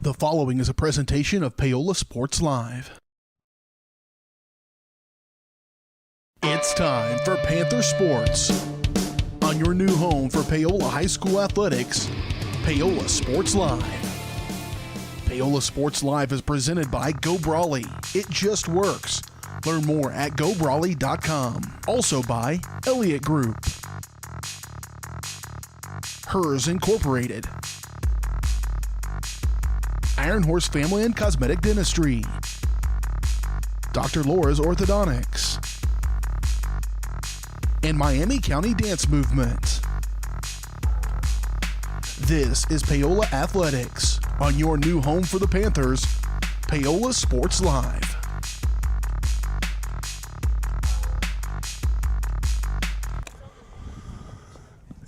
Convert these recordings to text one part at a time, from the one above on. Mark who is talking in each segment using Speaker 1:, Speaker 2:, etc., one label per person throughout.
Speaker 1: The following is a presentation of Paola Sports Live. It's time for Panther Sports. On your new home for Paola High School athletics, Paola Sports Live. Paola Sports Live is presented by Go Brawley. It just works. Learn more at gobrawley.com. Also by Elliott Group, Hers Incorporated, Iron Horse Family and Cosmetic Dentistry, Dr. Laura's Orthodontics, and Miami County Dance Movement. This is Paola Athletics. On your new home for the Panthers, Paola Sports Live.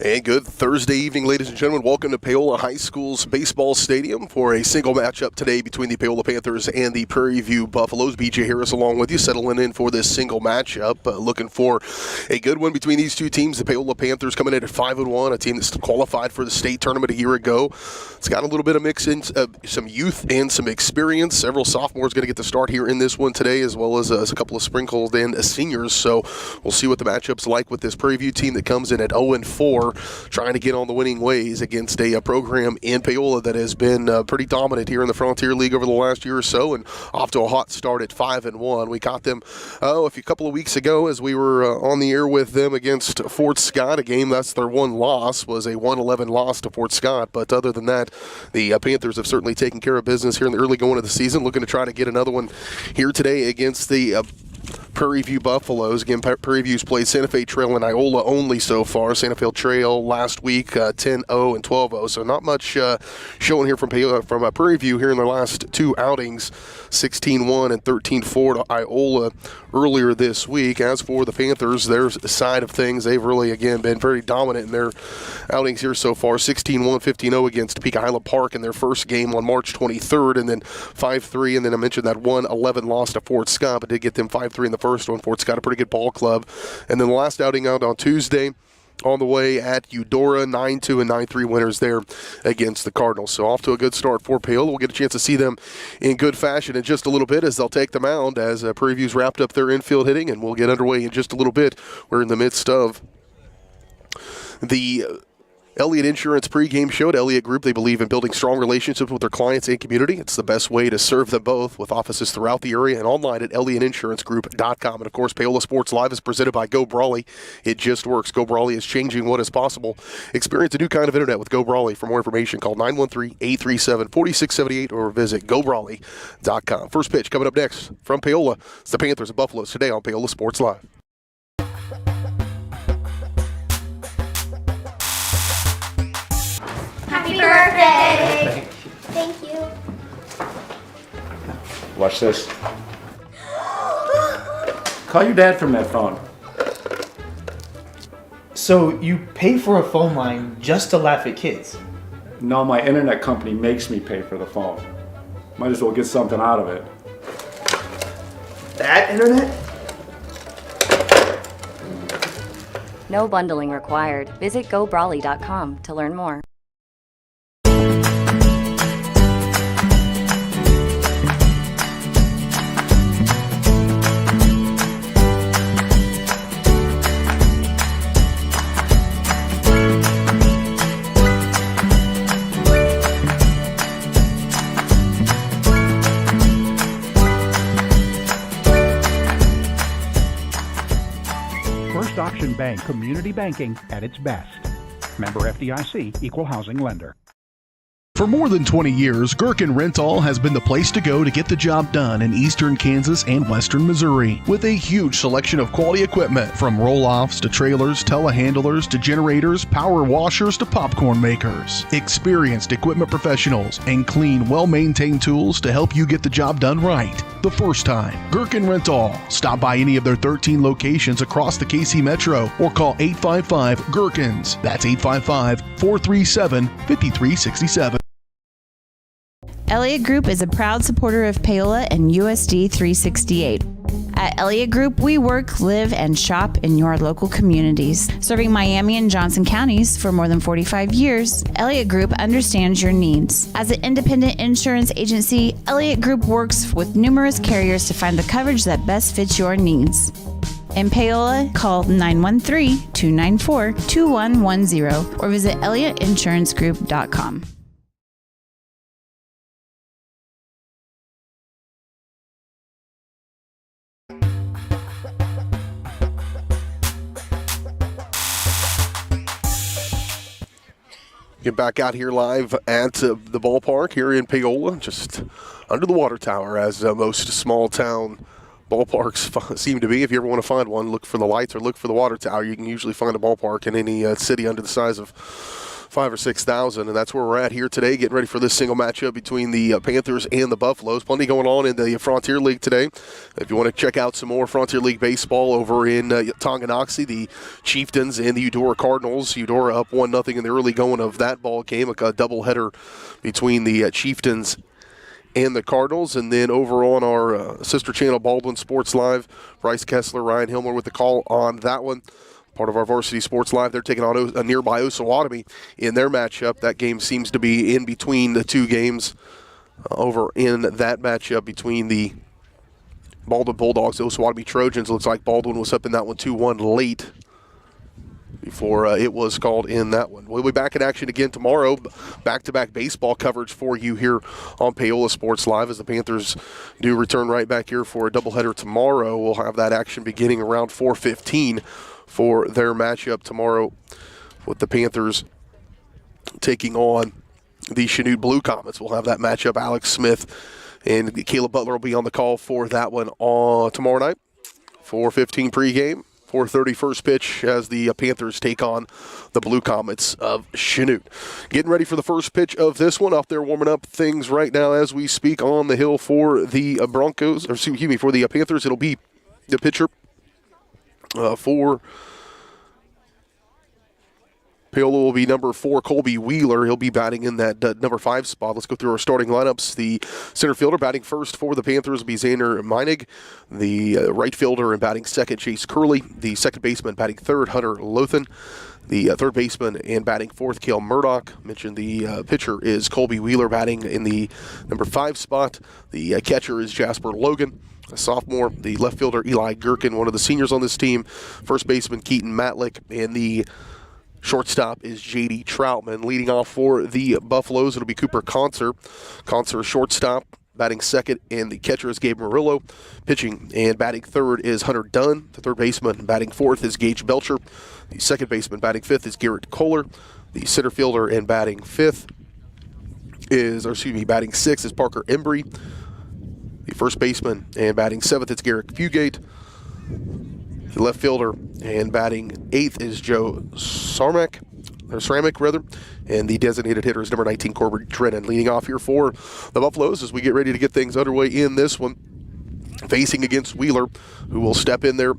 Speaker 2: And good Thursday evening, ladies and gentlemen. Welcome to Paola High School's baseball stadium for a single matchup today between the Paola Panthers and the Prairie View Buffaloes. BJ Harris along with you, settling in for this single matchup. Looking for a good one between these two teams. The Paola Panthers coming in at 5-1, a team that's qualified for the state tournament a year ago. It's got a little bit of mix in some youth and some experience. Several sophomores going to get the start here in this one today, as well as a couple of sprinkled in seniors. So we'll see what the matchup's like with this Prairie View team that comes in at 0-4. Trying to get on the winning ways against a program in Paola that has been pretty dominant here in the Frontier League over the last year or so, and off to a hot start at 5-1. We caught them a couple of weeks ago as we were on the air with them against Fort Scott. A game that's their one loss was a 1-11 loss to Fort Scott. But other than that, the Panthers have certainly taken care of business here in the early going of the season. Looking to try to get another one here today against the Prairie View Buffaloes. Again, Prairie View's played Santa Fe Trail and Iola only so far. Santa Fe Trail last week 10-0 and 12-0, so not much showing here from Prairie View here in their last two outings, 16-1 and 13-4 to Iola earlier this week. As for the Panthers, their side of things, they've really, again, been very dominant in their outings here so far. 16-1, 15-0 against Topeka Highland Park in their first game on March 23rd, and then 5-3, and then I mentioned that 1-11 loss to Fort Scott, but did get them 5-3 in the first one. Fort Scott, a pretty good ball club. And then the last outing out on Tuesday, on the way at Eudora, 9-2 and 9-3 winners there against the Cardinals. So off to a good start for Paola. We'll get a chance to see them in good fashion in just a little bit as they'll take the mound as Prairie View's wrapped up their infield hitting, and we'll get underway in just a little bit. We're in the midst of the Elliott Insurance pregame show at Elliott Group. They believe in building strong relationships with their clients and community. It's the best way to serve them both, with offices throughout the area and online at ElliottInsuranceGroup.com. And, of course, Paola Sports Live is presented by Go Brawley. It just works. Go Brawley is changing what is possible. Experience a new kind of internet with Go Brawley. For more information, call 913-837-4678 or visit GoBrawley.com. First pitch coming up next from Paola. It's the Panthers and Buffaloes today on Paola Sports Live.
Speaker 3: Happy birthday! Thank you.
Speaker 4: Watch this. Call your dad from that phone.
Speaker 5: So you pay for a phone line just to laugh at kids?
Speaker 4: No, my internet company makes me pay for the phone. Might as well get something out of it.
Speaker 5: That internet?
Speaker 6: No bundling required. Visit gobrawley.com to learn more.
Speaker 7: First Option Bank, community banking at its best. Member FDIC, equal housing lender.
Speaker 1: For more than 20 years, Gherkin Rental has been the place to go to get the job done in eastern Kansas and western Missouri. With a huge selection of quality equipment, from roll-offs to trailers, telehandlers to generators, power washers to popcorn makers. Experienced equipment professionals and clean, well-maintained tools to help you get the job done right the first time. Gherkin Rental. Stop by any of their 13 locations across the KC Metro or call 855-GHERKINS. That's 855-437-5367.
Speaker 8: Elliott Group is a proud supporter of Paola and USD 368. At Elliott Group, we work, live, and shop in your local communities. Serving Miami and Johnson counties for more than 45 years, Elliott Group understands your needs. As an independent insurance agency, Elliott Group works with numerous carriers to find the coverage that best fits your needs. In Paola, call 913-294-2110 or visit ElliottInsuranceGroup.com.
Speaker 2: Get back out here live at the ballpark here in Paola, just under the water tower, as most small town ballparks seem to be. If you ever want to find one, look for the lights or look for the water tower. You can usually find a ballpark in any city under the size of 5,000 or 6,000, and that's where we're at here today, getting ready for this single matchup between the Panthers and the Buffaloes. Plenty going on in the Frontier League today. If you want to check out some more Frontier League baseball over in Tonganoxie, the Chieftains and the Eudora Cardinals. Eudora up 1-0 in the early going of that ball game, a doubleheader between the Chieftains and the Cardinals. And then over on our sister channel, Baldwin Sports Live, Bryce Kessler, Ryan Hilmer with the call on that one. Part of our Varsity Sports Live, they're taking on a nearby Osawatomie in their matchup. That game seems to be in between the two games over in that matchup between the Baldwin Bulldogs, Osawatomie Trojans. Looks like Baldwin was up in that one 2-1 late before it was called in that one. We'll be back in action again tomorrow. Back-to-back baseball coverage for you here on Paola Sports Live as the Panthers do return right back here for a doubleheader tomorrow. We'll have that action beginning around 4:15 for their matchup tomorrow with the Panthers taking on the Chanute Blue Comets. We'll have that matchup. Alex Smith and Caleb Butler will be on the call for that one tomorrow night. 4:15 pregame, 4:30 first pitch as the Panthers take on the Blue Comets of Chanute. Getting ready for the first pitch of this one. Out there warming up things right now as we speak on the hill for the Broncos, or excuse me, for the Panthers. It'll be the pitcher for Paola will be number 4, Colby Wheeler. He'll be batting in that number 5 spot. Let's go through our starting lineups. The center fielder batting first for the Panthers will be Xander Meinig. The right fielder and batting second, Chase Curley. The second baseman batting third, Hunter Lothan. The third baseman and batting fourth, Cale Murdoch. Mentioned the pitcher is Colby Wheeler batting in the number 5 spot. The catcher is Jasper Logan, a sophomore. The left fielder, Eli Gherkin, one of the seniors on this team. First baseman, Keaton Matlick. And the shortstop is J.D. Troutman. Leading off for the Buffaloes, it'll be Cooper Conser. Conser, shortstop, batting second, and the catcher is Gabe Murillo. Pitching and batting third is Hunter Dunn. The third baseman batting fourth is Gage Belcher. The second baseman batting fifth is Garrett Kohler. The center fielder and batting batting sixth is Parker Embry. The first baseman and batting seventh is Garrett Fugate. The left fielder and batting eighth is Joe Ceramic, and the designated hitter is number 19, Corbin Drennan. Leading off here for the Buffaloes as we get ready to get things underway in this one. Facing against Wheeler, who will step in there,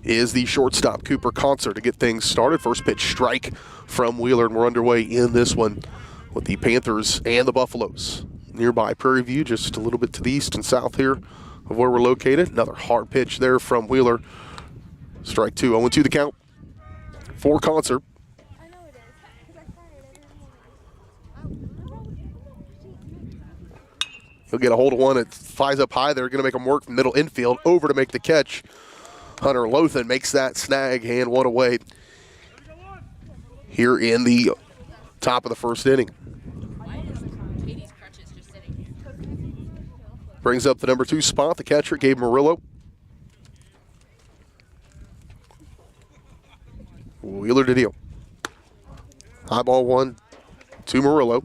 Speaker 2: is the shortstop, Cooper Conser, to get things started. First pitch strike from Wheeler, and we're underway in this one with the Panthers and the Buffaloes. Nearby Prairie View, just a little bit to the east and south here of where we're located. Another hard pitch there from Wheeler. Strike 2, 0-2 the count for Conser. He'll get a hold of one. It flies up high. They're going to make him work from middle infield over to make the catch. Hunter Lothan makes that snag, and one away here in the top of the first inning. Brings up the number 2 spot, the catcher, Gabe Murillo. Wheeler to deal. High ball 1 to Murillo.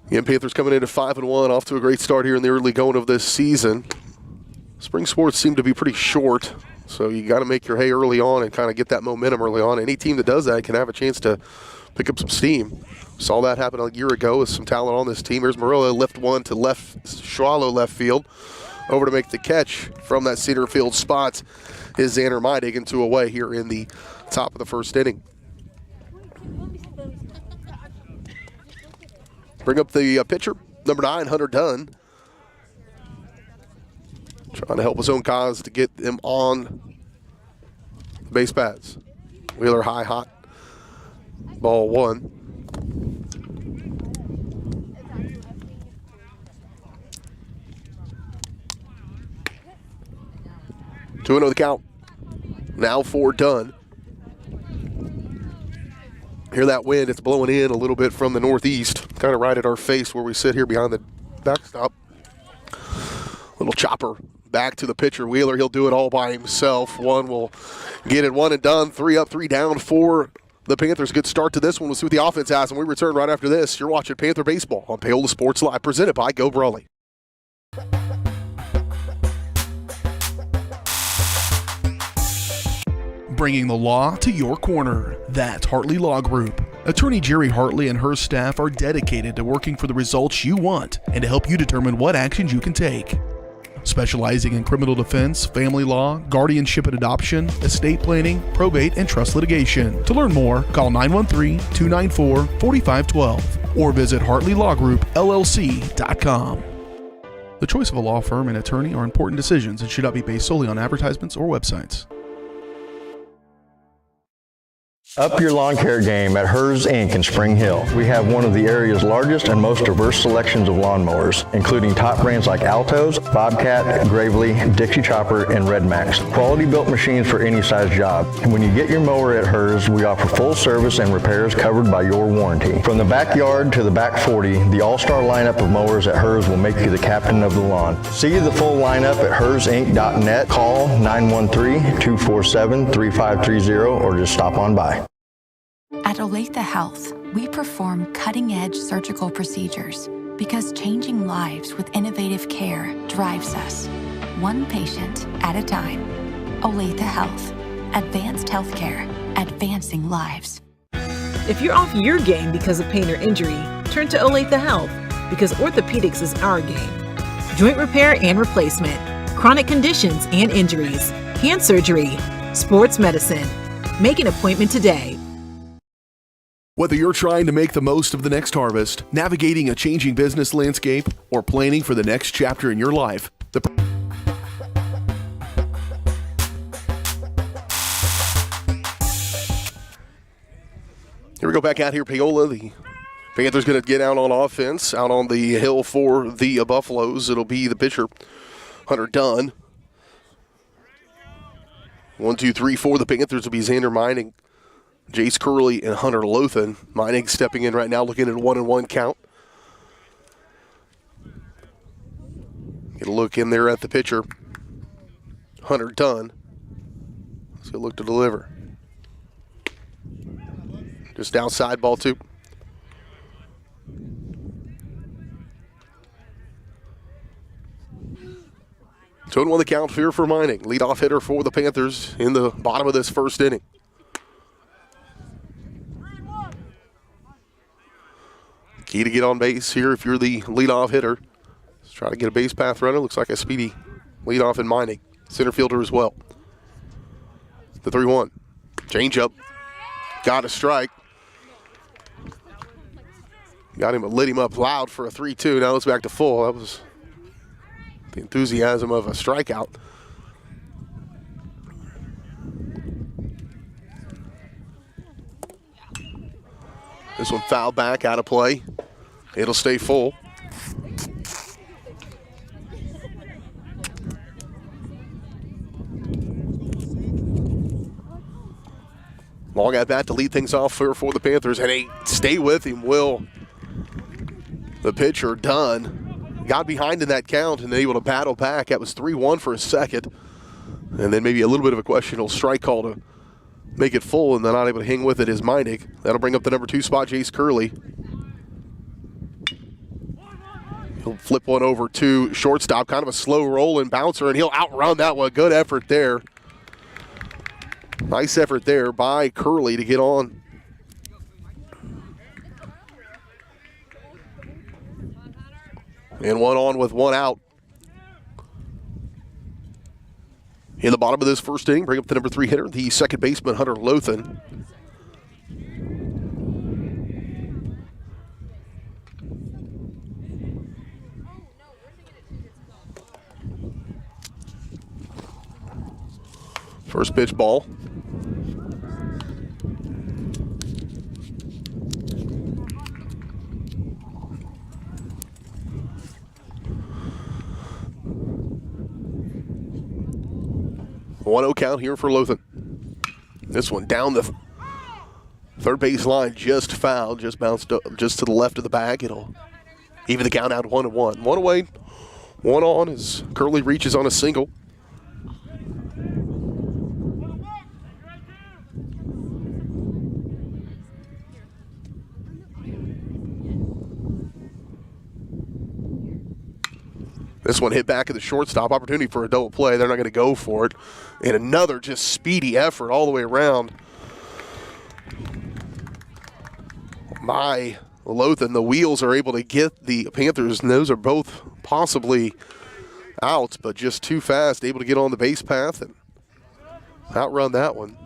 Speaker 2: Again, Panthers coming in at 5-1, off to a great start here in the early going of this season. Spring sports seem to be pretty short, so you got to make your hay early on and kind of get that momentum early on. Any team that does that can have a chance to pick up some steam. Saw that happen a year ago with some talent on this team. Here's Murillo, lift one to shallow left field. Over to make the catch from that center field spot is Xander Meidig and 2 away here in the top of the first inning. Bring up the pitcher, number 9, Hunter Dunn. Trying to help his own cause to get them on the base paths. Wheeler high, hot. Ball 1. Two and 0 the count. Now 4 done. Hear that wind, it's blowing in a little bit from the northeast, kind of right at our face where we sit here behind the backstop. Little chopper back to the pitcher, Wheeler. He'll do it all by himself. One will get it 1 and done. 3 up, 3 down for the Panthers. Good start to this one. We'll see what the offense has, and we return right after this. You're watching Panther Baseball on Paola Sports Live, presented by Go Brawley.
Speaker 1: Bringing the law to your corner. That's Hartley Law Group. Attorney Jerry Hartley and her staff are dedicated to working for the results you want and to help you determine what actions you can take. Specializing in criminal defense, family law, guardianship and adoption, estate planning, probate, and trust litigation. To learn more, call 913-294-4512 or visit HartleyLawGroupLLC.com. The choice of a law firm and attorney are important decisions and should not be based solely on advertisements or websites.
Speaker 9: Up your lawn care game at Hers Inc. in Spring Hill. We have one of the area's largest and most diverse selections of lawnmowers, including top brands like Altos, Bobcat, Gravely, Dixie Chopper, and Red Max. Quality built machines for any size job. And when you get your mower at Hers, we offer full service and repairs covered by your warranty. From the backyard to the back 40, the all-star lineup of mowers at Hers will make you the captain of the lawn. See the full lineup at hersinc.net. Call 913-247-3530 or just stop on by.
Speaker 10: At Olathe Health, we perform cutting-edge surgical procedures because changing lives with innovative care drives us, one patient at a time. Olathe Health, advanced healthcare, advancing lives.
Speaker 11: If you're off your game because of pain or injury, turn to Olathe Health because orthopedics is our game. Joint repair and replacement, chronic conditions and injuries, hand surgery, sports medicine. Make an appointment today.
Speaker 1: Whether you're trying to make the most of the next harvest, navigating a changing business landscape, or planning for the next chapter in your life,
Speaker 2: Here we go back out here, Paola. The Panthers going to get out on offense, out on the hill for the Buffaloes. It'll be the pitcher, Hunter Dunn. 1, 2, 3, 4. The Panthers will be Xander Meining, Jace Curley, and Hunter Lothan. Meining stepping in right now, looking at a 1-1 count. Get a look in there at the pitcher, Hunter Dunn. Let's go look to deliver. Just outside, ball 2. Two and 1 the count here for Meining. Leadoff hitter for the Panthers in the bottom of this first inning. Key to get on base here if you're the leadoff hitter. Let's try to get a base path runner. Looks like a speedy leadoff in Meining. Center fielder as well. The 3-1. Change up. Got a strike. Got him, lit him up loud for a 3-2. Now it's back to full. That was the enthusiasm of a strikeout. This one fouled back, out of play. It'll stay full. Long at bat to lead things off for the Panthers, and a stay with him will the pitcher, Dunn. Got behind in that count and then able to battle back. That was 3-1 for a second. And then maybe a little bit of a questionable strike call to make it full, and then not able to hang with it is Meinig. That'll bring up the number 2 spot, Jace Curley. He'll flip one over to shortstop, kind of a slow roll and bouncer, and he'll outrun that one. Good effort there. Nice effort there by Curley to get on. And one on with one out. In the bottom of this first inning, bring up the number 3 hitter, the second baseman, Hunter Lothan. First pitch ball. One-0 count here for Lothan. This one down the third base line, just fouled, just bounced up, just to the left of the bag. It'll even the count out 1-1. One away, one on as Curley reaches on a single. This one hit back at the shortstop. Opportunity for a double play. They're not going to go for it. And another just speedy effort all the way around by Lothan. The wheels are able to get the Panthers, and those are both possibly outs, but just too fast, able to get on the base path and outrun that one.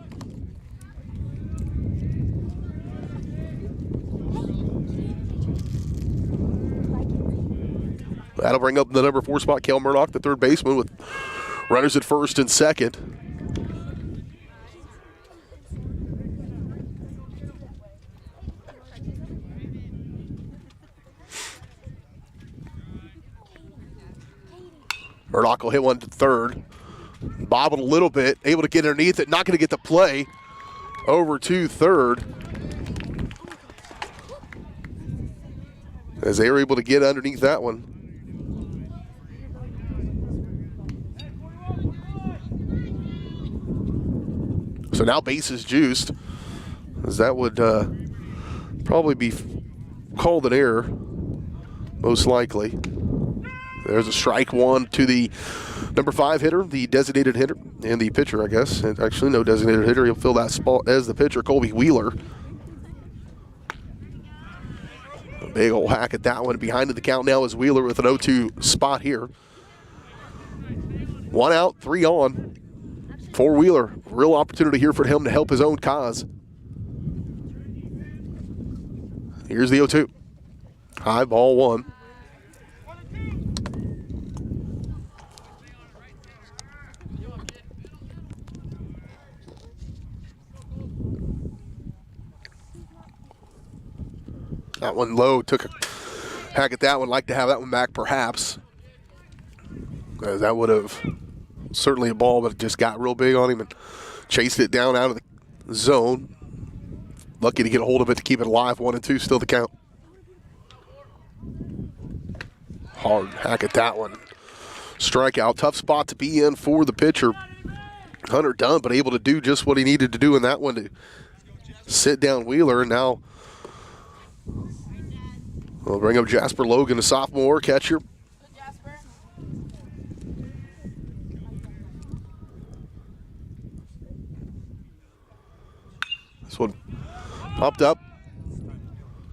Speaker 2: That'll bring up the number 4 spot, Kel Murdoch, the third baseman, with runners at first and second. Murdoch will hit one to third. Bobbled a little bit, able to get underneath it, not going to get the play over to third. As they were able to get underneath that one. So now bases juiced, as that would probably be called an error, most likely. There's a strike one to the number 5 hitter, the designated hitter, and the pitcher, I guess. And actually, no designated hitter. He'll fill that spot as the pitcher, Colby Wheeler. A big old hack at that one. Behind in the count now is Wheeler with an 0-2 spot here. 1 out, 3 on. For Wheeler, real opportunity here for him to help his own cause. Here's the 0-2. High ball 1. That one low, took a hack at that one. Like to have that one back perhaps. That would have certainly a ball, but it just got real big on him and chased it down out of the zone. Lucky to get a hold of it to keep it alive. 1-2, still the count. Hard hack at that one. Strikeout, tough spot to be in for the pitcher. Hunter Dunn, but able to do just what he needed to do in that one to sit down Wheeler. And now we'll bring up Jasper Logan, a sophomore catcher. This one popped up,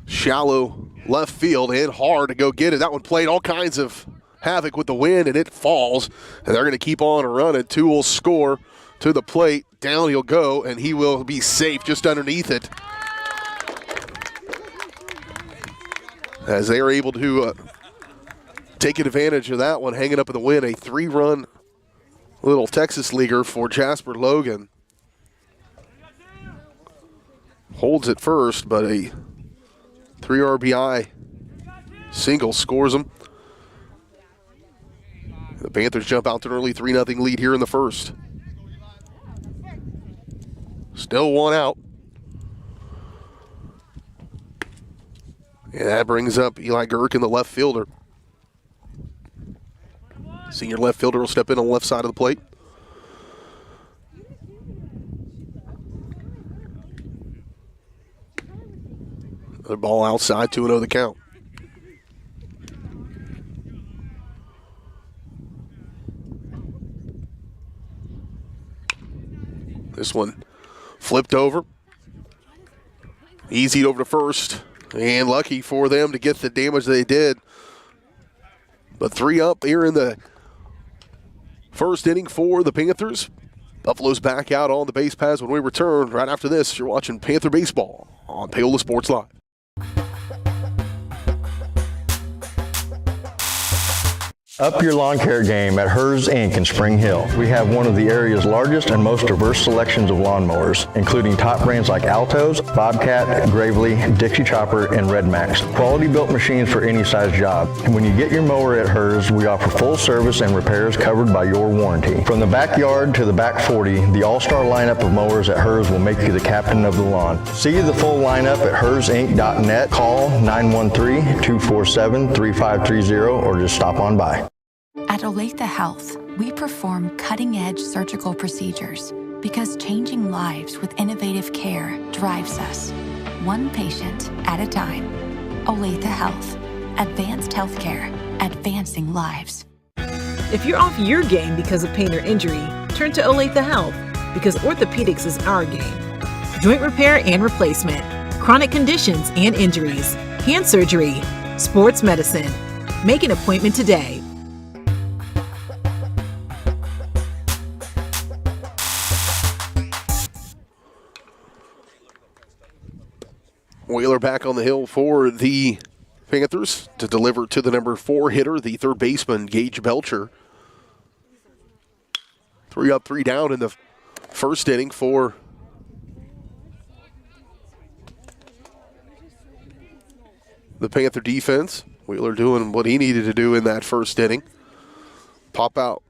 Speaker 2: shallow left field and hard to go get it. That one played all kinds of havoc with the wind and it falls. And they're going to keep on running. 2 will score to the plate. Down he'll go and he will be safe just underneath it. As they are able to take advantage of that one, hanging up in the wind. A 3-run little Texas leaguer for Jasper Logan. Holds it first, but a 3 RBI single scores them. The Panthers jump out to an early 3-0 lead here in the first. Still 1 out. And that brings up Eli Gherkin, the left fielder. Senior left fielder will step in on the left side of the plate. Another ball outside, 2-0 the count. This one flipped over. Easy over to first. And lucky for them to get the damage they did. But 3 up here in the first inning for the Panthers. Buffalo's back out on the base paths when we return. Right after this, you're watching Panther Baseball on Paola Sports Live.
Speaker 9: Up your lawn care game at Hers Inc. in Spring Hill. We have one of the area's largest and most diverse selections of lawnmowers, including top brands like Altos, Bobcat, Gravely, Dixie Chopper, and Red Max. Quality built machines for any size job. And when you get your mower at Hers, we offer full service and repairs covered by your warranty. From the backyard to the back 40, the all-star lineup of mowers at Hers will make you the captain of the lawn. See the full lineup at hersinc.net. Call 913-247-3530 or just stop on by.
Speaker 10: At Olathe Health, we perform cutting-edge surgical procedures because changing lives with innovative care drives us, one patient at a time. Olathe Health. Advanced healthcare. Advancing lives.
Speaker 11: If you're off your game because of pain or injury, turn to Olathe Health because orthopedics is our game. Joint repair and replacement, chronic conditions and injuries, hand surgery, sports medicine. Make an appointment today.
Speaker 2: Wheeler back on the hill for the Panthers to deliver to the number 4 hitter, the third baseman, Gage Belcher. 3 up, 3 down in the first inning for the Panther defense. Wheeler doing what he needed to do in that first inning. Pop out,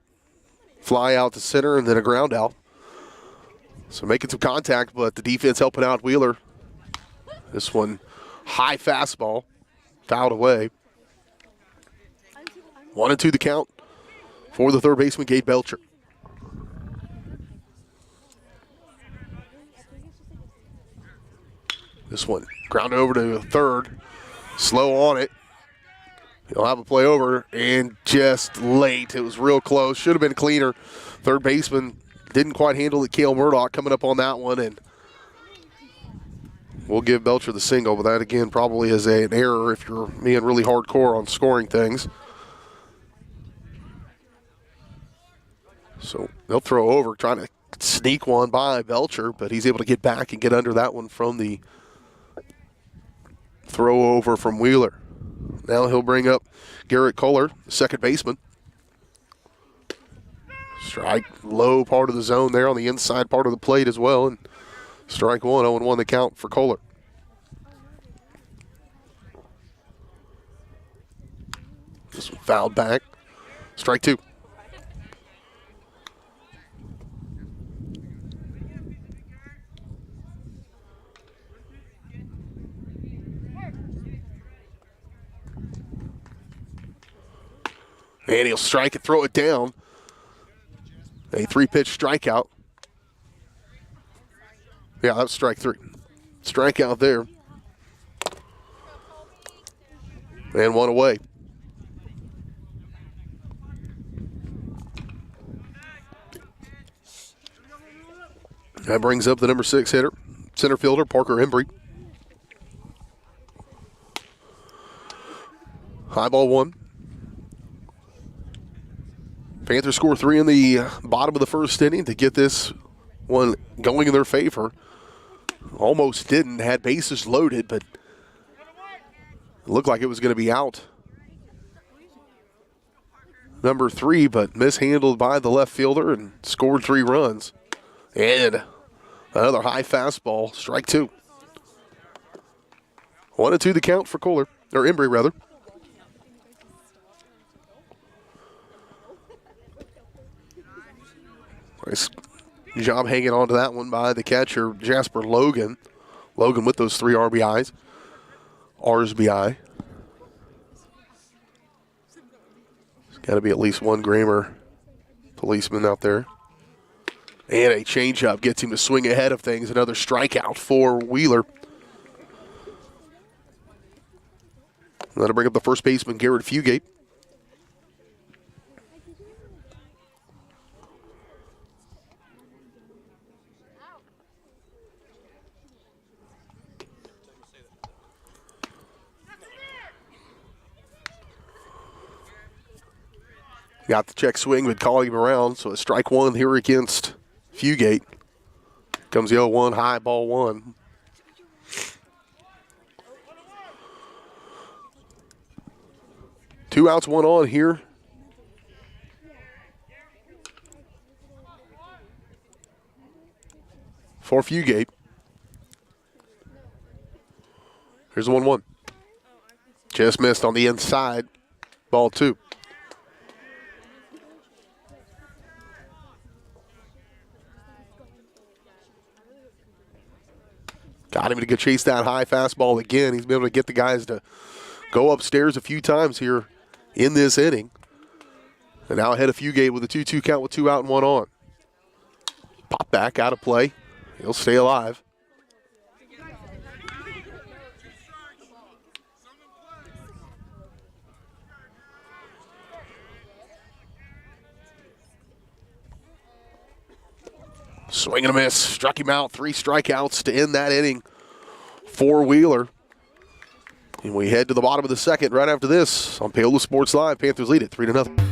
Speaker 2: fly out to center, and then a ground out. So making some contact, but the defense helping out Wheeler. This one, high fastball, fouled away. 1-2 the count for the third baseman, Gage Belcher. This one, grounded over to third, slow on it. He'll have a play over, and just late. It was real close. Should have been cleaner. Third baseman didn't quite handle it. Cale Murdoch coming up on that one, and we'll give Belcher the single, but that, again, probably is an error if you're being really hardcore on scoring things. So they'll throw over, trying to sneak one by Belcher, but he's able to get back and get under that one from the throw over from Wheeler. Now he'll bring up Garrett Kohler, the second baseman. Strike, low part of the zone there on the inside part of the plate as well, and strike one, 0-1 the count for Kohler. This one fouled back. Strike 2. And he'll strike it, throw it down. A 3-pitch strikeout. Yeah, that's strike 3. Strikeout there. And one away. That brings up the number 6 hitter, center fielder Parker Embry. High ball 1. Panthers score 3 in the bottom of the first inning to get this one going in their favor. Almost didn't, had bases loaded, but it looked like it was going to be out. Number 3, but mishandled by the left fielder and scored 3 runs. And another high fastball, strike 2. 1-2 the count for Kohler, or Embry rather. Nice job hanging on to that one by the catcher, Jasper Logan. Logan with those 3 RBIs. RSBI. There's got to be at least one Grammar policeman out there. And a changeup gets him to swing ahead of things. Another strikeout for Wheeler. That'll bring up the first baseman, Garrett Fugate. Got the check swing, but calling him around. So a strike 1 here against Fugate. Comes the 0-1, high ball 1. Two outs, 1 on here for Fugate. Here's the 1-1. Just missed on the inside. Ball 2. Got him to go chase that high fastball again. He's been able to get the guys to go upstairs a few times here in this inning. And now ahead of Fugate with a 2-2 count with 2 out and 1 on. Pop back out of play. He'll stay alive. Swing and a miss. Struck him out. 3 strikeouts to end that inning for Wheeler. And we head to the bottom of the second right after this on Paola Sports Live. Panthers lead it 3-0.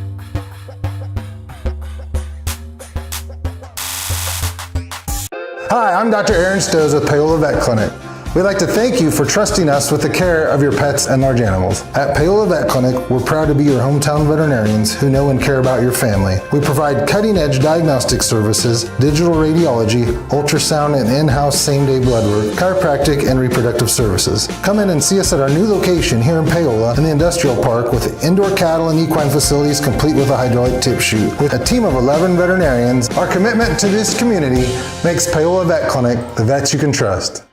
Speaker 12: Hi, I'm Dr. Aaron Stoes with Paola Vet Clinic. We'd like to thank you for trusting us with the care of your pets and large animals. At Paola Vet Clinic, we're proud to be your hometown veterinarians who know and care about your family. We provide cutting-edge diagnostic services, digital radiology, ultrasound, and in-house same-day blood work, chiropractic, and reproductive services. Come in and see us at our new location here in Paola in the Industrial Park with indoor cattle and equine facilities complete with a hydraulic tip chute. With a team of 11 veterinarians, our commitment to this community makes Paola Vet Clinic the vets you can trust.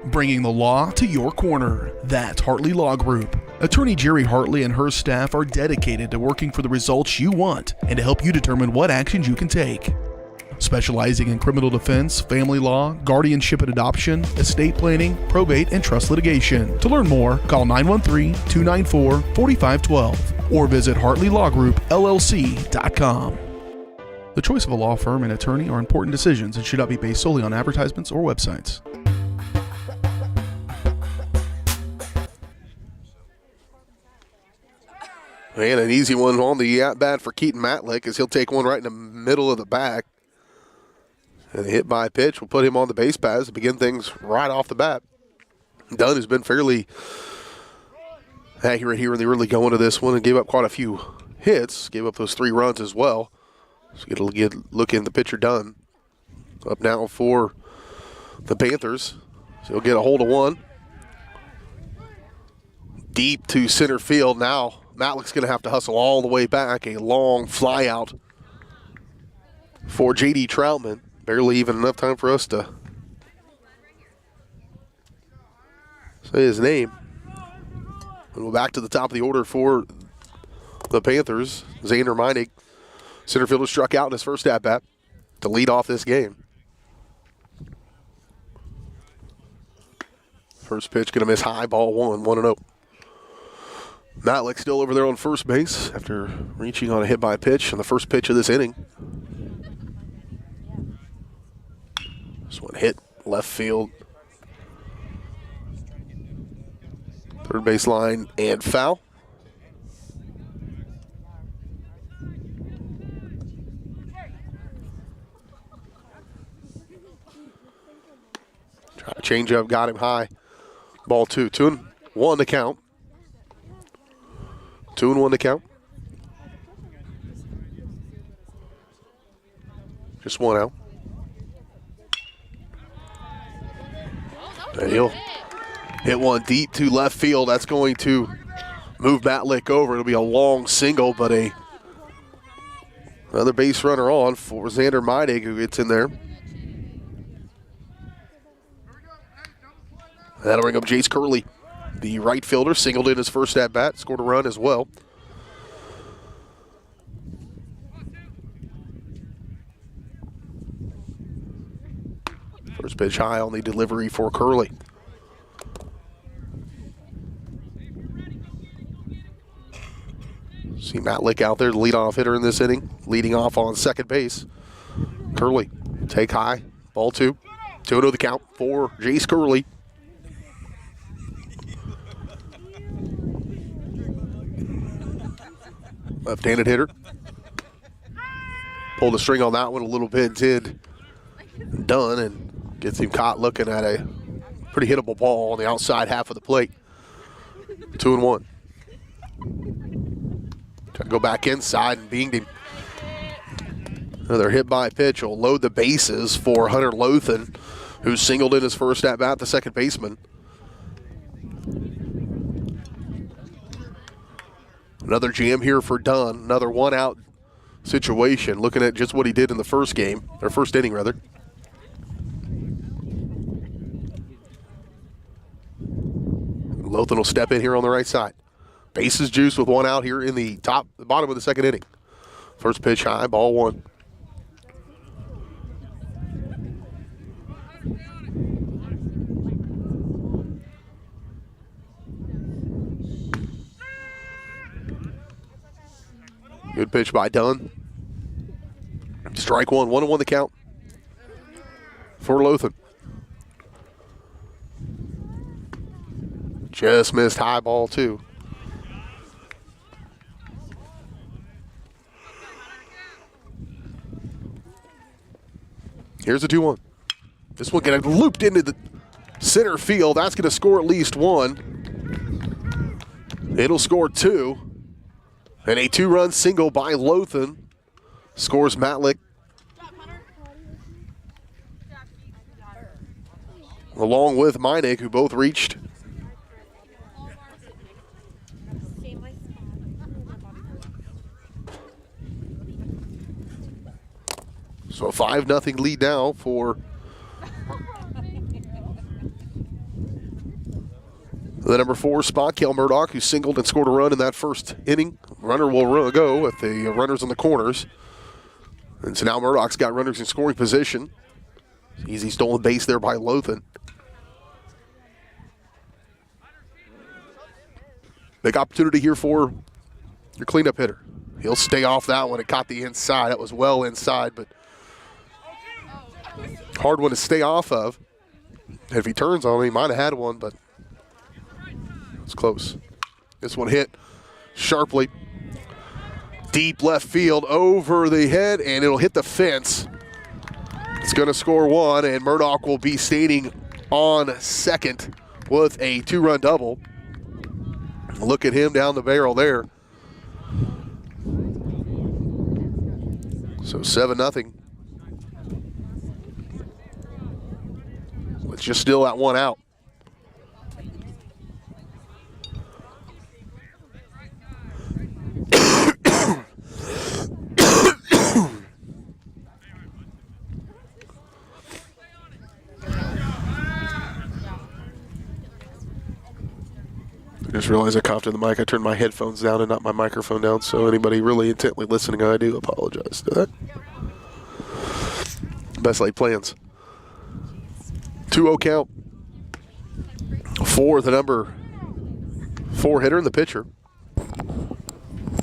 Speaker 1: Bringing the law to your corner. That's Hartley Law Group. Attorney Jerry Hartley and her staff are dedicated to working for the results you want and to help you determine what actions you can take. Specializing in criminal defense, family law, guardianship and adoption, estate planning, probate, and trust litigation. To learn more, call 913-294-4512 or visit HartleyLawGroupLLC.com. The choice of a law firm and attorney are important decisions and should not be based solely on advertisements or websites.
Speaker 2: And an easy one on the at-bat for Keaton Matlick as he'll take one right in the middle of the back. And a hit by pitch will put him on the base paths to begin things right off the bat. Dunn has been fairly accurate here in the early going of this one and gave up quite a few hits. Gave up those 3 runs as well. So get a look in the pitcher Dunn. Up now for the Panthers. So he'll get a hold of one. Deep to center field now. Matlick's going to have to hustle all the way back. A long fly out for J.D. Troutman. Barely even enough time for us to say his name. And we're back to the top of the order for the Panthers. Xander Meinig, center fielder, struck out in his first at-bat to lead off this game. First pitch going to miss high, ball 1, 1-0. Matlick still over there on first base after reaching on a hit by pitch on the first pitch of this inning. This one hit left field. Third base line and foul. Try to change up, got him high. Ball 2, 2-1 to count. 2-1 to count. Just one out. And he'll hit one deep to left field. That's going to move Matlick over. It'll be a long single, but another base runner on for Xander Meidig, who gets in there. That'll bring up Jace Curley. The right fielder singled in his first at-bat, scored a run as well. First pitch high on the delivery for Curley. See Matlick out there, the leadoff hitter in this inning, leading off on second base. Curley, take high, ball 2. 2-0 the count for Jace Curley. Left-handed hitter. Pulled the string on that one a little bit, did Dunn, and gets him caught looking at a pretty hittable ball on the outside half of the plate. 2-1. Try to go back inside and beamed him. Another hit by pitch will load the bases for Hunter Lothan, who singled in his first at bat, the second baseman. Another jam here for Dunn. Another one-out situation. Looking at just what he did in the first game, or first inning rather. Lothan will step in here on the right side. Bases juiced with one out here in the bottom of the second inning. First pitch high, ball one. Good pitch by Dunn. Strike one, 1-1 the count for Lothan. Just missed high ball two. Here's the 2-1. This one getting looped into the center field. That's going to score at least one. It'll score two. And a two-run single by Lothan scores Matlick. Along with Meinig, who both reached. So a 5-0 lead now for the number 4 spot, Cale Murdoch, who singled and scored a run in that first inning. Runner will go with the runners on the corners. And so now Murdoch's got runners in scoring position. Easy stolen base there by Lothan. Big opportunity here for your cleanup hitter. He'll stay off that one. It caught the inside. That was well inside, but hard one to stay off of. If he turns on him, he might have had one, but it's close. This one hit sharply. Deep left field over the head, and it'll hit the fence. It's going to score one, and Murdoch will be standing on second with a 2-run double. Look at him down the barrel there. So 7-0. With just still that one out. I just realized I coughed in the mic. I turned my headphones down and not my microphone down, so anybody really intently listening, I do apologize to that. Best laid plans. 2-0 count for the number 4 hitter and the pitcher,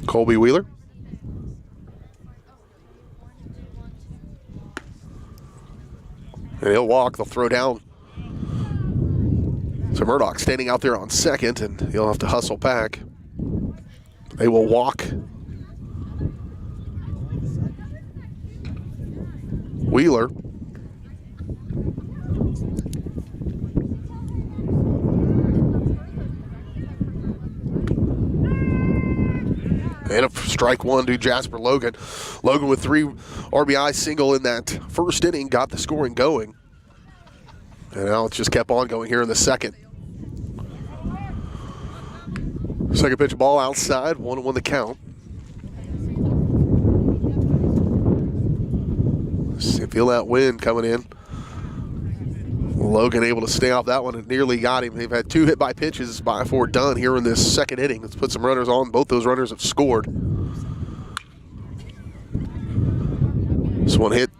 Speaker 2: Colby Wheeler. And he'll walk. They'll throw down. So Murdoch standing out there on second, and he'll have to hustle back. They will walk Wheeler. And a strike one to Jasper Logan. Logan with 3 RBI single in that first inning, got the scoring going. And now it's just kept on going here in the second. Second pitch ball outside, 1-1 the count. Feel that wind coming in. Logan able to stay off that one and nearly got him. They've had 2 hit by pitches for Dunn here in this second inning. Let's put some runners on. Both those runners have scored. This one hit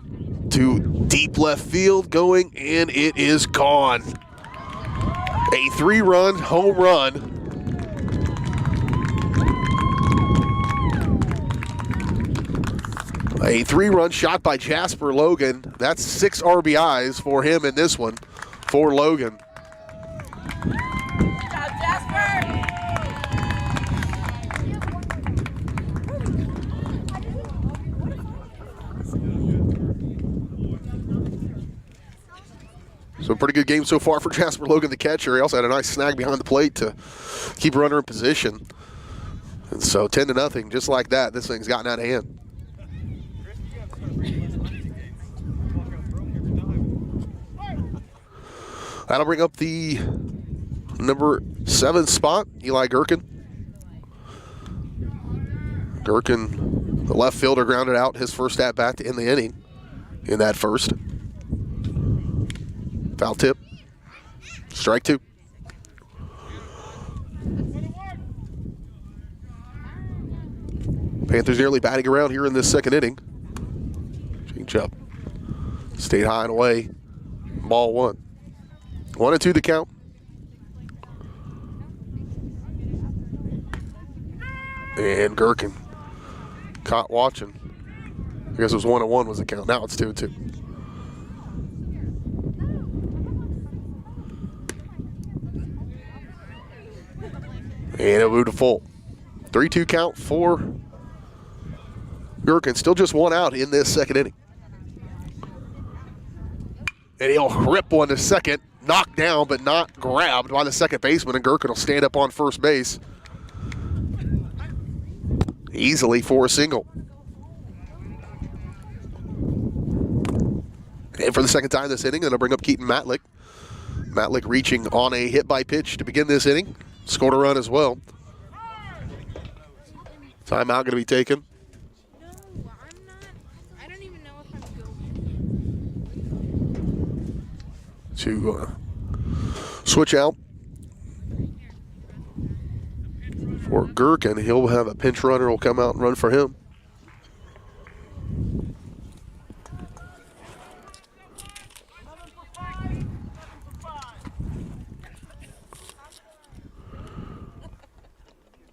Speaker 2: to deep left field going, and it is gone. A 3-run home run. A 3-run shot by Jasper Logan. That's 6 RBIs for him in this one for Logan.
Speaker 13: Good job, Jasper.
Speaker 2: So a pretty good game so far for Jasper Logan, the catcher. He also had a nice snag behind the plate to keep a runner in position. And so 10-0, just like that, this thing's gotten out of hand. That'll bring up the number 7 spot, Eli Gherkin. Gherkin, the left fielder, grounded out his first at-bat in the inning in that first. Foul tip. Strike 2. Panthers nearly batting around here in this second inning. Change up. Stayed high and away. Ball 1. 1-2 the count. And Gherkin caught watching. I guess it was 1-1 was the count. Now it's 2-2. And it moved to full. 3-2 count for Gherkin. Still just 1 out in this second inning. And he'll rip one to second. Knocked down, but not grabbed by the second baseman. And Gherkin will stand up on first base easily for a single. And for the second time this inning, it'll bring up Keaton Matlick. Matlick reaching on a hit by pitch to begin this inning. Scored a run as well. Timeout going to be taken. To switch out for Gherkin. He'll have a pinch runner will come out and run for him.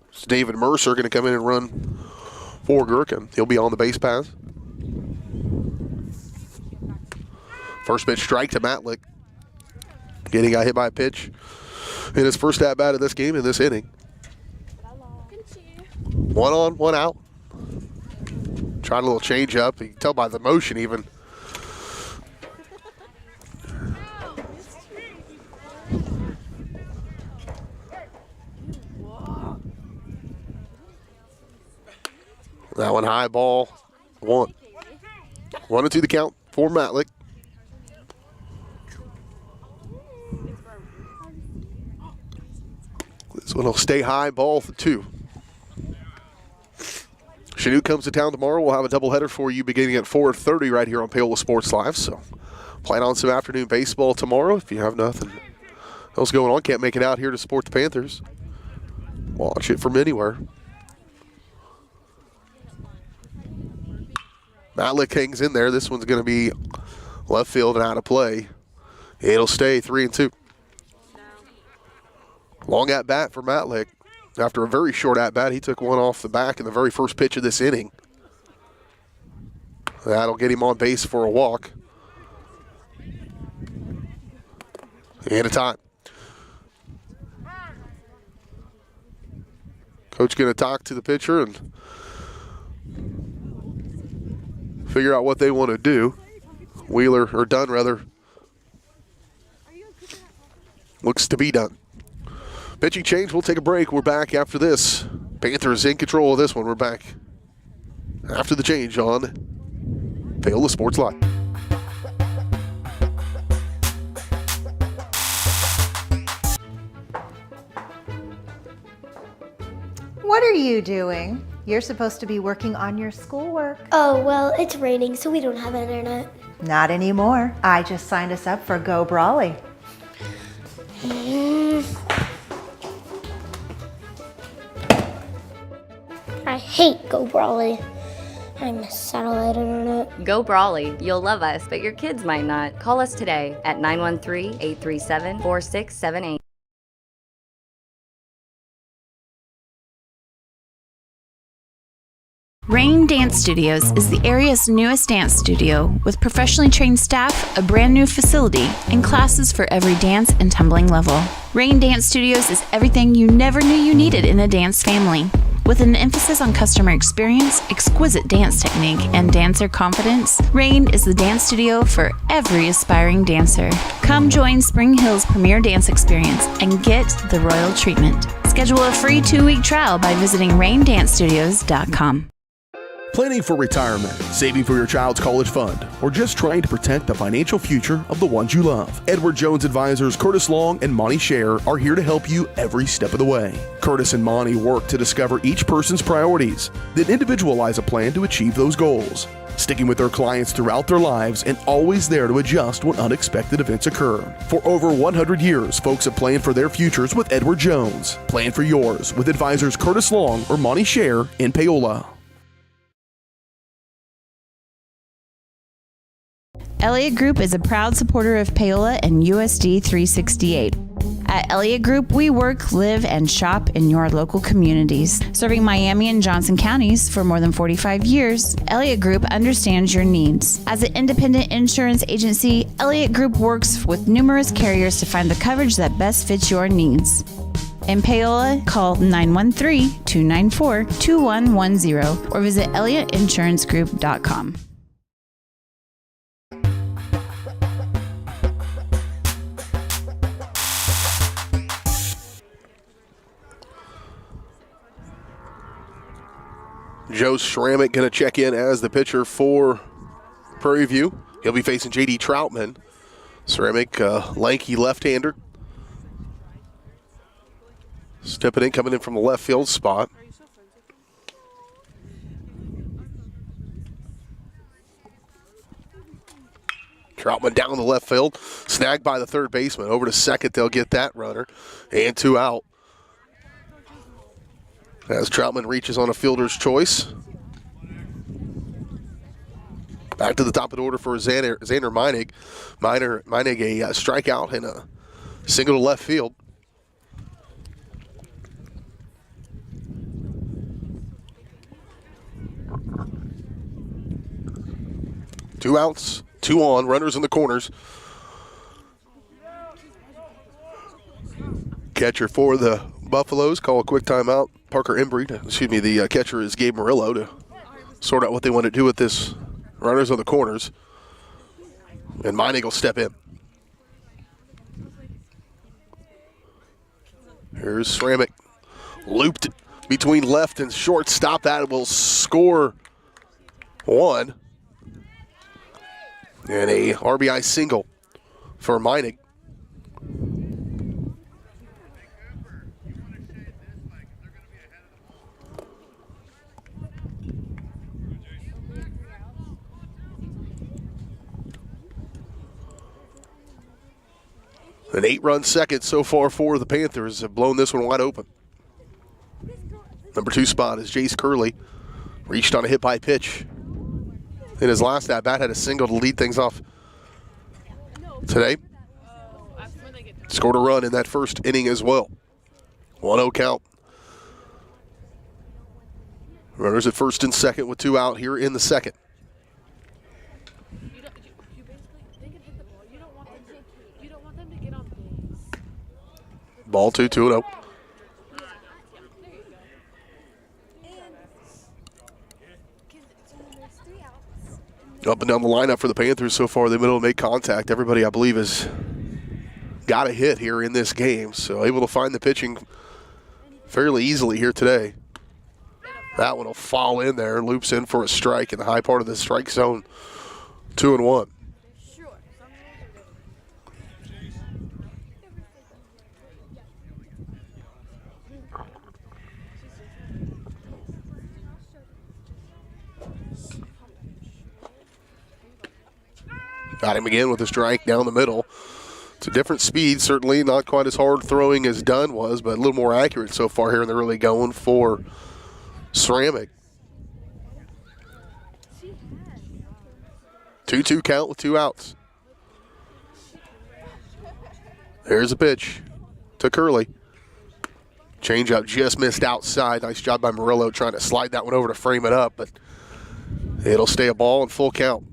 Speaker 2: It's David Mercer going to come in and run for Gherkin. He'll be on the base paths. First pitch strike to Matlick. He got hit by a pitch in his first at-bat of this game in this inning. 1 on, 1 out. Tried a little change up. You can tell by the motion even. That one high, ball 1. 1-2 the count for Matlick. This one will stay high, ball 2. Chanute comes to town tomorrow. We'll have a doubleheader for you beginning at 4:30 right here on Paola Sports Live. So plan on some afternoon baseball tomorrow if you have nothing else going on. Can't make it out here to support the Panthers. Watch it from anywhere. Matlick hangs in there. This one's going to be left field and out of play. It'll stay 3-2. Long at bat for Matlick. After a very short at bat, he took one off the back in the very first pitch of this inning. That'll get him on base for a walk. And a time. Coach going to talk to the pitcher and figure out what they want to do. Wheeler, or Dunn rather, looks to be done. Pitching change, we'll take a break. We're back after this. Panthers in control of this one. We're back after the change on Paola Sports Live.
Speaker 14: What are you doing? You're supposed to be working on your schoolwork.
Speaker 3: Oh, well, it's raining, so we don't have internet.
Speaker 14: Not anymore. I just signed us up for Go Brawley.
Speaker 3: I hate Go Brawley. I miss satellite internet.
Speaker 6: Go Brawley. You'll love us, but your kids might not. Call us today at 913-837-4678.
Speaker 8: Rain Dance Studios is the area's newest dance studio with professionally trained staff, a brand new facility, and classes for every dance and tumbling level. Rain Dance Studios is everything you never knew you needed in a dance family. With an emphasis on customer experience, exquisite dance technique, and dancer confidence, Rain is the dance studio for every aspiring dancer. Come join Spring Hill's premier dance experience and get the royal treatment. Schedule a free 2-week trial by visiting raindancestudios.com.
Speaker 1: Planning for retirement, saving for your child's college fund, or just trying to protect the financial future of the ones you love. Edward Jones advisors Curtis Long and Monty Scher are here to help you every step of the way. Curtis and Monty work to discover each person's priorities, then individualize a plan to achieve those goals. Sticking with their clients throughout their lives and always there to adjust when unexpected events occur. For over 100 years, folks have planned for their futures with Edward Jones. Plan for yours with advisors Curtis Long or Monty Scher in Paola.
Speaker 8: Elliott Group is a proud supporter of Paola and USD 368. At Elliott Group, we work, live, and shop in your local communities. Serving Miami and Johnson counties for more than 45 years, Elliott Group understands your needs. As an independent insurance agency, Elliott Group works with numerous carriers to find the coverage that best fits your needs. In Paola, call 913-294-2110 or visit ElliottInsuranceGroup.com.
Speaker 2: Joe Schrammick going to check in as the pitcher for Prairie View. He'll be facing J.D. Troutman. Schrammick, lanky left-hander. Stepping in, coming in from the left field spot. Troutman down the left field. Snagged by the third baseman. Over to second, they'll get that runner. And 2 out. As Troutman reaches on a fielder's choice. Back to the top of the order for Xander Meinig. Meinig a strikeout and a single to left field. Two outs, 2 on, runners in the corners. Catcher for the Buffaloes, call a quick timeout. Parker Embry, the catcher is Gabe Murillo to sort out what they want to do with this. Runners on the corners. And Meinig will step in. Here's Schrammick. Looped between left and shortstop. That will score 1. And a RBI single for Meinig. An 8-run second so far for the Panthers. Have blown this one wide open. Number 2 spot is Jace Curley. Reached on a hit by pitch. In his last at-bat, had a single to lead things off today. Scored a run in that first inning as well. 1-0 count. Runners at first and second with 2 out here in the second. Ball 2-0. Up and down the lineup for the Panthers so far, they've been able to make contact. Everybody, I believe, has got a hit here in this game, so able to find the pitching fairly easily here today. That one will fall in there, loops in for a strike in the high part of the strike zone. 2-1. Got him again with a strike down the middle. It's a different speed, certainly not quite as hard throwing as Dunn was, but a little more accurate so far here, and they're really going for Schrammick. 2-2 count with 2 outs. There's a pitch to Curley. Changeup just missed outside. Nice job by Murillo trying to slide that one over to frame it up, but it'll stay a ball and full count.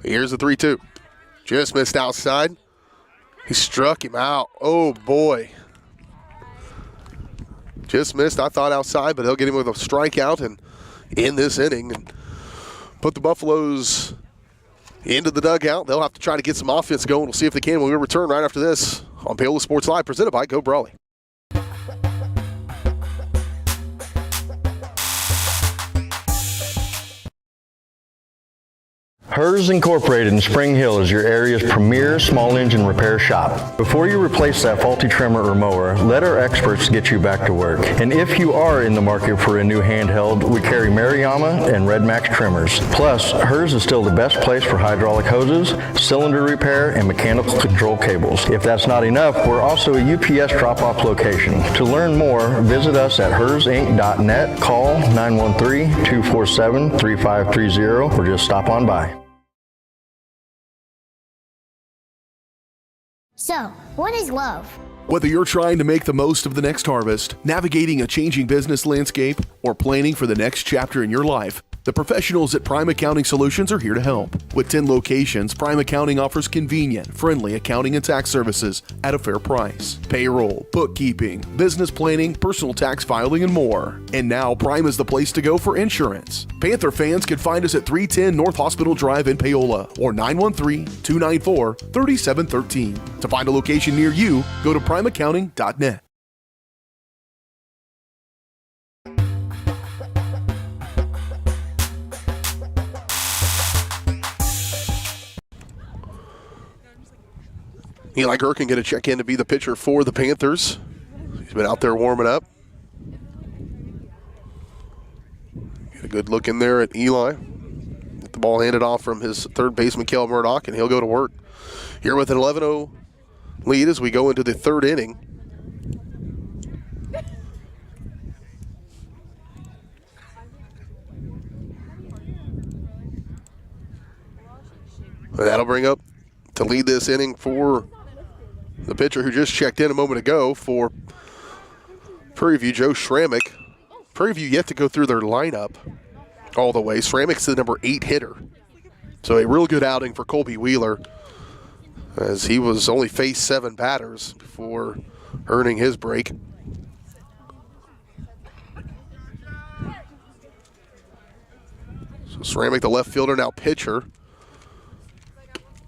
Speaker 2: Here's the 3-2. Just missed outside. He struck him out. Oh, boy. Just missed, I thought, outside, but they'll get him with a strikeout and in this inning. And put the Buffaloes into the dugout. They'll have to try to get some offense going. We'll see if they can when we return right after this on Paola Sports Live, presented by Go Brawley.
Speaker 9: Hers Incorporated in Spring Hill is your area's premier small engine repair shop. Before you replace that faulty trimmer or mower, let our experts get you back to work. And if you are in the market for a new handheld, we carry Maruyama and Red Max trimmers. Plus, Hers is still the best place for hydraulic hoses, cylinder repair, and mechanical control cables. If that's not enough, we're also a UPS drop-off location. To learn more, visit us at hersinc.net, call 913-247-3530, or just stop on by.
Speaker 3: So, what is love?
Speaker 1: Whether you're trying to make the most of the next harvest, navigating a changing business landscape, or planning for the next chapter in your life, the professionals at Prime Accounting Solutions are here to help. With 10 locations, Prime Accounting offers convenient, friendly accounting and tax services at a fair price. Payroll, bookkeeping, business planning, personal tax filing, and more. And now, Prime is the place to go for insurance. Panther fans can find us at 310 North Hospital Drive in Paola or 913-294-3713. To find a location near you, go to primeaccounting.net.
Speaker 2: Eli Gherkin going to check in to be the pitcher for the Panthers. He's been out there warming up. Get a good look in there at Eli. Get the ball handed off from his third baseman, Kel Murdoch, and he'll go to work. Here with an 11-0 lead as we go into the third inning. And that'll bring up to lead this inning for the pitcher who just checked in a moment ago for Prairie View, Joe Schrammick. Prairie View yet to go through their lineup all the way. Schrammick's the number 8 hitter. So a real good outing for Colby Wheeler, as he was only faced 7 batters before earning his break. So Schrammick, the left fielder, now pitcher.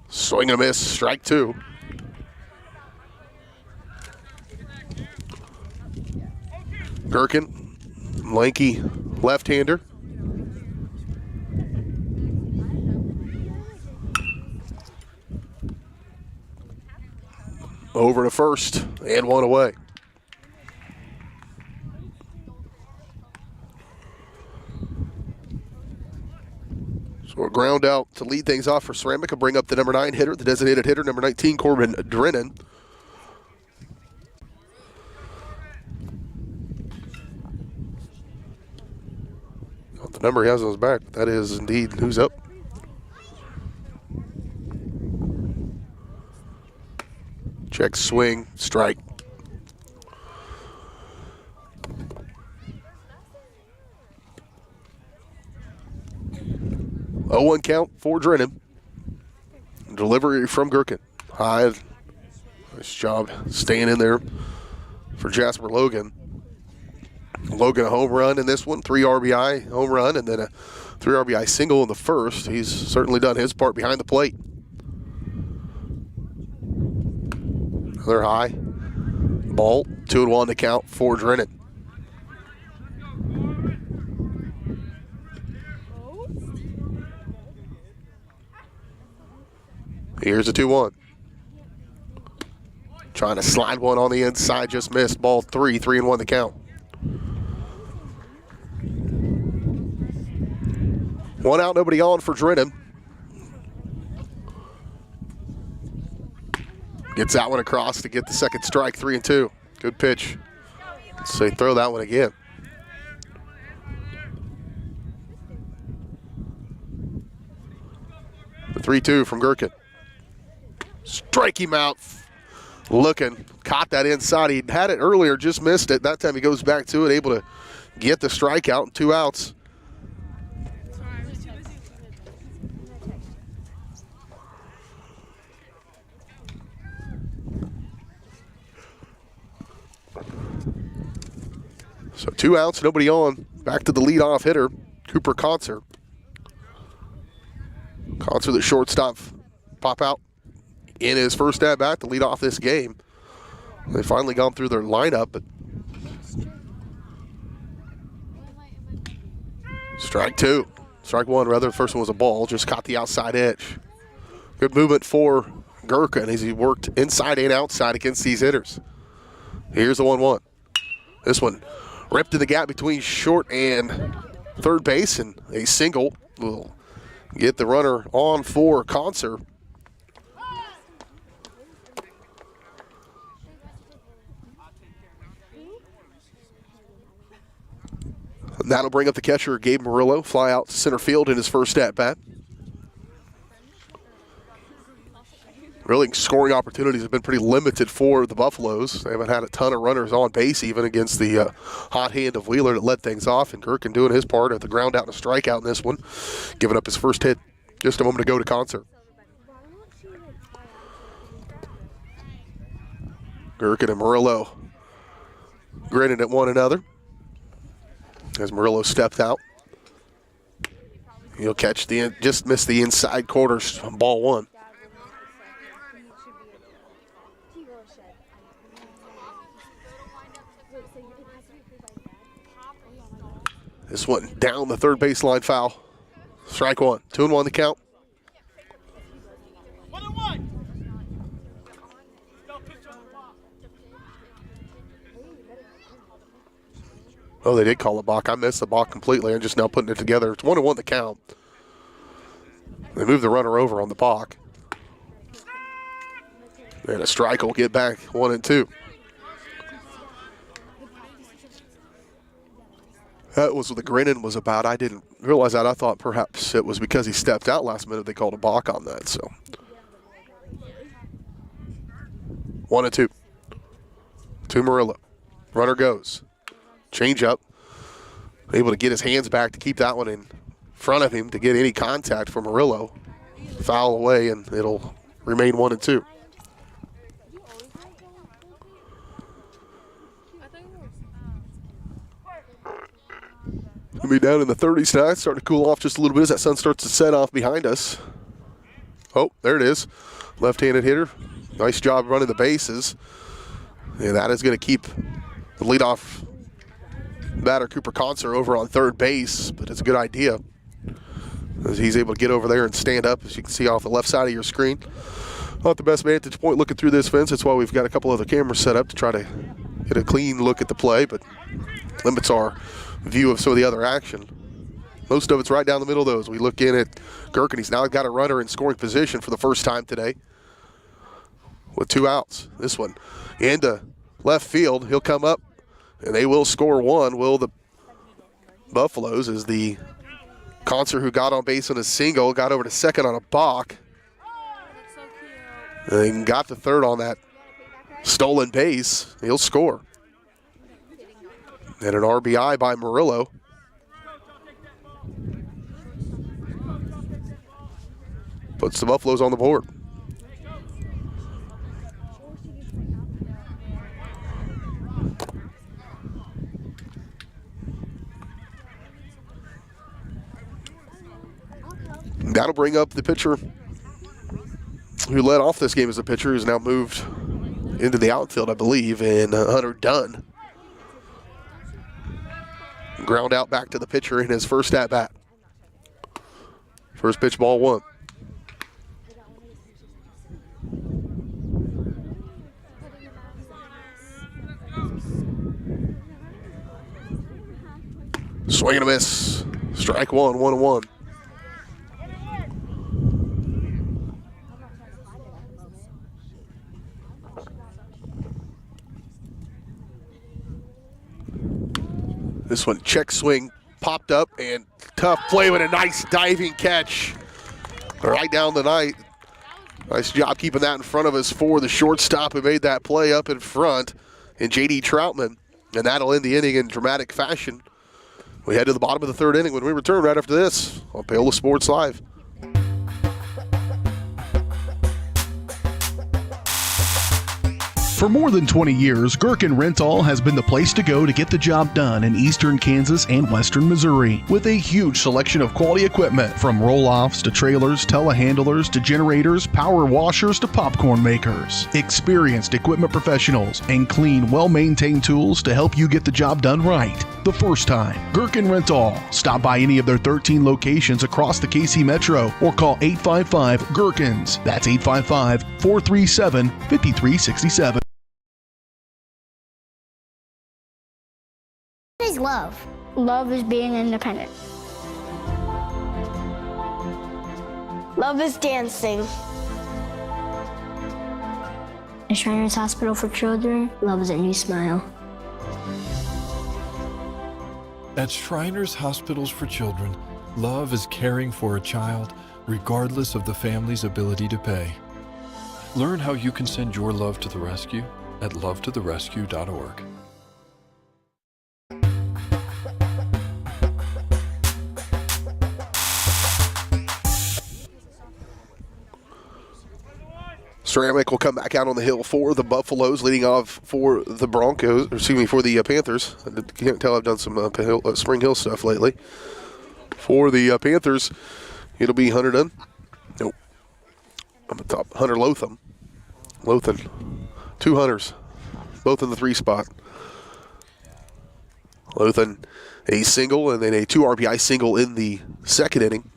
Speaker 2: Swing and a miss, strike 2. Gherkin, lanky left-hander. Over to first and 1 away. So a ground out to lead things off for Schrammick and bring up the number 9 hitter, the designated hitter, number 19, Corbin Drennan. Not the number he has on his back, but that is indeed who's up. Check, swing, strike. Oh, 1 count for Drennan. Delivery from Gherkin. High. Nice job staying in there for Jasper Logan. Logan a home run in this one, 3 RBI home run, and then a 3 RBI single in the first. He's certainly done his part behind the plate. Another high ball, 2-1 to count for Drennan. Here's a 2-1. Trying to slide one on the inside, just missed. Ball 3, 3-1 to count. 1 out, nobody on for Drennan. Gets that one across to get the second strike, 3-2. Good pitch. Let's say throw that one again. The 3-2 from Gherkin. Strike him out. Looking, caught that inside. He had it earlier, just missed it. That time he goes back to it, able to get the strikeout and 2 outs. So 2 outs, nobody on. Back to the leadoff hitter, Cooper Concert. Concert, the shortstop, pop out in his first at bat to lead off this game. They finally gone through their lineup, but strike one rather. The first one was a ball, just caught the outside edge. Good movement for Gurkin as he worked inside and outside against these hitters. Here's the 1-1. This one ripped in the gap between short and third base, and a single will get the runner on for Concert. That'll bring up the catcher, Gabe Murillo, fly out to center field in his first at-bat. Really, scoring opportunities have been pretty limited for the Buffaloes. They haven't had a ton of runners on base, even against the hot hand of Wheeler that led things off. And Gurkin doing his part at the ground out and a strikeout in this one, giving up his first hit just a moment ago to Concert. Gurkin and Murillo grinning at one another as Murillo stepped out. He'll catch just missed the inside corner, ball one. This one down the third baseline foul. Strike one. 2-1 the count. Oh, they did call a balk. I missed the balk completely. I'm just now putting it together. It's 1-1 the count. They move the runner over on the balk. And a strike will get back 1-2. That was what the grinning was about. I didn't realize that. I thought perhaps it was because he stepped out last minute they called a balk on that. So 1-2. To Murillo. Runner goes. Change up. Able to get his hands back to keep that one in front of him to get any contact from Murillo. Foul away, and it'll remain 1-2. We'll be down in the 30s tonight. Starting to cool off just a little bit as that sun starts to set off behind us. Oh, there it is. Left-handed hitter. Nice job running the bases. And that is going to keep the leadoff batter Cooper Concert over on third base, but it's a good idea as he's able to get over there and stand up, as you can see off the left side of your screen. Not the best vantage point looking through this fence. That's why we've got a couple other cameras set up to try to get a clean look at the play, but limits our view of some of the other action. Most of it's right down the middle of those. We look in at Gurkin. He's now got a runner in scoring position for the first time today with 2 outs. This one into left field. He'll come up, and they will score one. Will the Buffaloes, as the Concert who got on base on a single, got over to second on a balk. And got to third on that stolen base. He'll score. And an RBI by Murillo. Puts the Buffaloes on the board. That'll bring up the pitcher who led off this game as a pitcher, who's now moved into the outfield, I believe, and Hunter Dunn. Ground out back to the pitcher in his first at-bat. First pitch, ball one. Swing and a miss. Strike one, 1-1. This one, check swing, popped up, and tough play with a nice diving catch right down the night. Nice job keeping that in front of us for the shortstop who made that play up in front, and J.D. Troutman. And that'll end the inning in dramatic fashion. We head to the bottom of the third inning when we return right after this on Paola Sports Live.
Speaker 1: For more than 20 years, Gherkin Rental has been the place to go to get the job done in eastern Kansas and western Missouri. With a huge selection of quality equipment, from roll-offs to trailers, telehandlers to generators, power washers to popcorn makers. Experienced equipment professionals and clean, well-maintained tools to help you get the job done right the first time. Gherkin Rental. Stop by any of their 13 locations across the KC Metro or call 855-GHERKINS. That's 855-437-5367.
Speaker 3: What is love? Love is being independent. Love is dancing. At Shriners Hospital for Children, love is a new smile.
Speaker 15: At Shriners Hospitals for Children, love is caring for a child regardless of the family's ability to pay. Learn how you can send your love to the rescue at lovetotherescue.org.
Speaker 2: Ceramic will come back out on the hill for the Buffaloes, leading off for the Broncos, for the Panthers. I can't tell I've done some Spring Hill stuff lately. For the Panthers, it'll be Hunter Dunn. Nope. On the top, Hunter Lothan. Two Hunters, both in the 3 spot. Lothan, a single, and then a 2 RBI single in the second inning.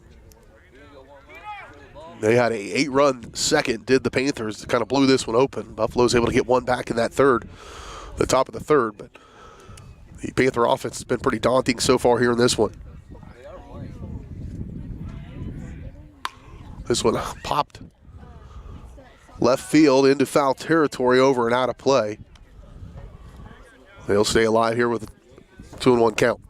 Speaker 2: They had a 8-run second, did the Panthers, kind of blew this one open. Buffalo's able to get one back in that third, the top of the third, but the Panther offense has been pretty daunting so far here in this one. This one popped left field into foul territory, over and out of play. They'll stay alive here with a 2-1 count.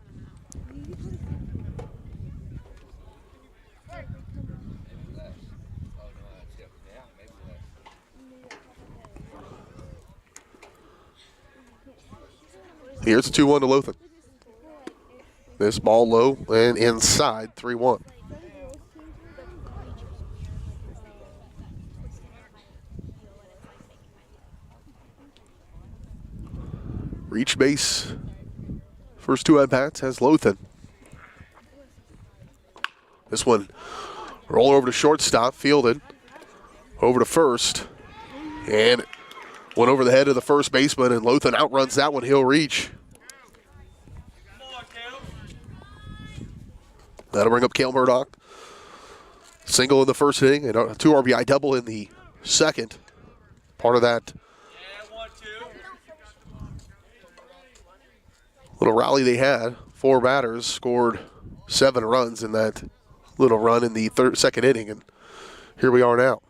Speaker 2: Here's a 2-1 to Lothan. This ball low and inside, 3-1. Reach base. First 2 at-bats has Lothan. This one roll over to shortstop, fielded. Over to first. And went over the head of the first baseman, and Lothan outruns that one. He'll reach. That'll bring up Cale Murdoch. Single in the first inning and a 2 RBI double in the second. Part of that little rally they had. 4 batters scored 7 runs in that little run in the second inning, and here we are now.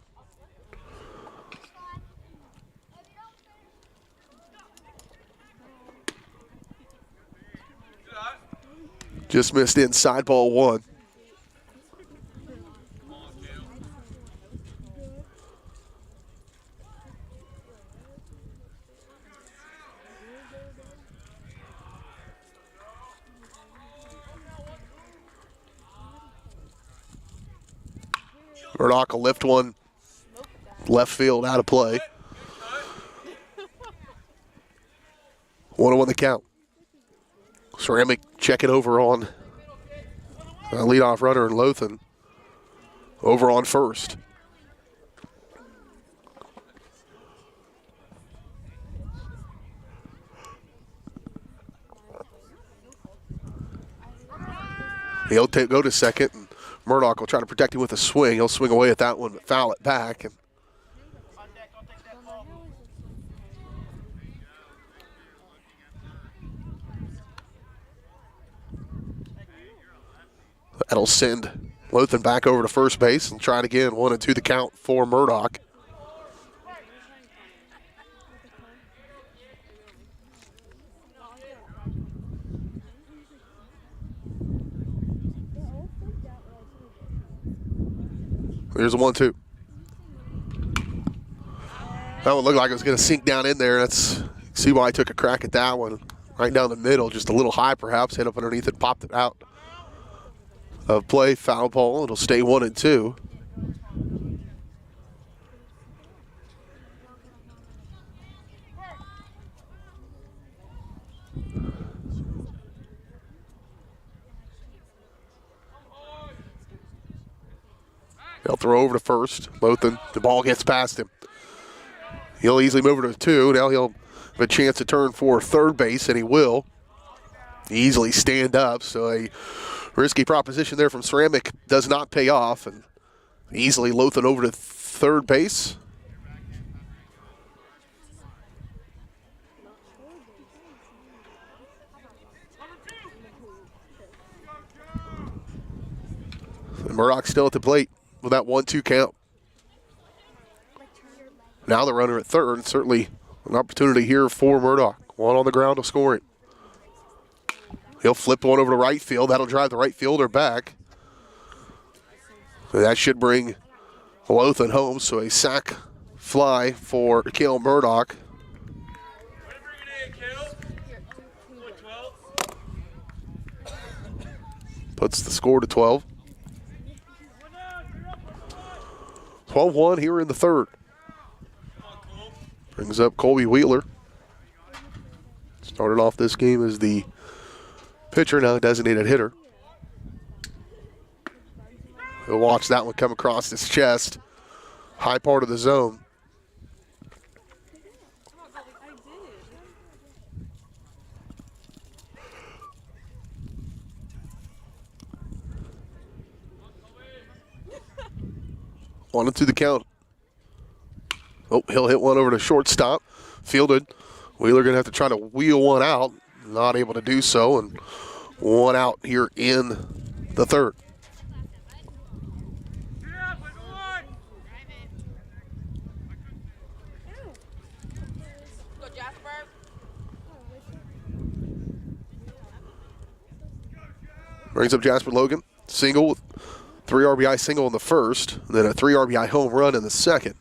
Speaker 2: Just missed inside, ball 1. Murdoch will lift one left field, out of play. 1-1 the count. Ceramic checking over on leadoff runner and Lothan over on first. He'll go to second, and Murdoch will try to protect him with a swing. He'll swing away at that one, but foul it back. And that'll send Lothan back over to first base and try it again. 1-2 the count for Murdoch. Here's a 1-2. That one looked like it was going to sink down in there. That's see why I took a crack at that one. Right down the middle, just a little high perhaps, hit up underneath it, popped it out of play, foul ball. It'll stay 1-2. He'll throw over to first. Lothan, the ball gets past him. He'll easily move over to 2. Now he'll have a chance to turn for third base, and he will. Easily stand up, so a risky proposition there from Ceramic does not pay off, and easily Lothan over to third base. And Murdoch still at the plate with that 1-2 count. Now the runner at third, certainly an opportunity here for Murdoch. One on the ground to score it. He'll flip one over to right field. That'll drive the right fielder back. And that should bring Lothan home, so a sac fly for Cale Murdoch. Puts the score to 12. 12-1 here in the third. Brings up Colby Wheeler. Started off this game as the pitcher, now a designated hitter. He'll watch that one come across his chest. High part of the zone. On into the count. Oh, he'll hit one over to shortstop. Fielded. Wheeler going to have to try to wheel one out. Not able to do so, and one out here in the third. Brings up Jasper Logan. Single, 3 RBI single in the first, and then a 3 RBI home run in the second.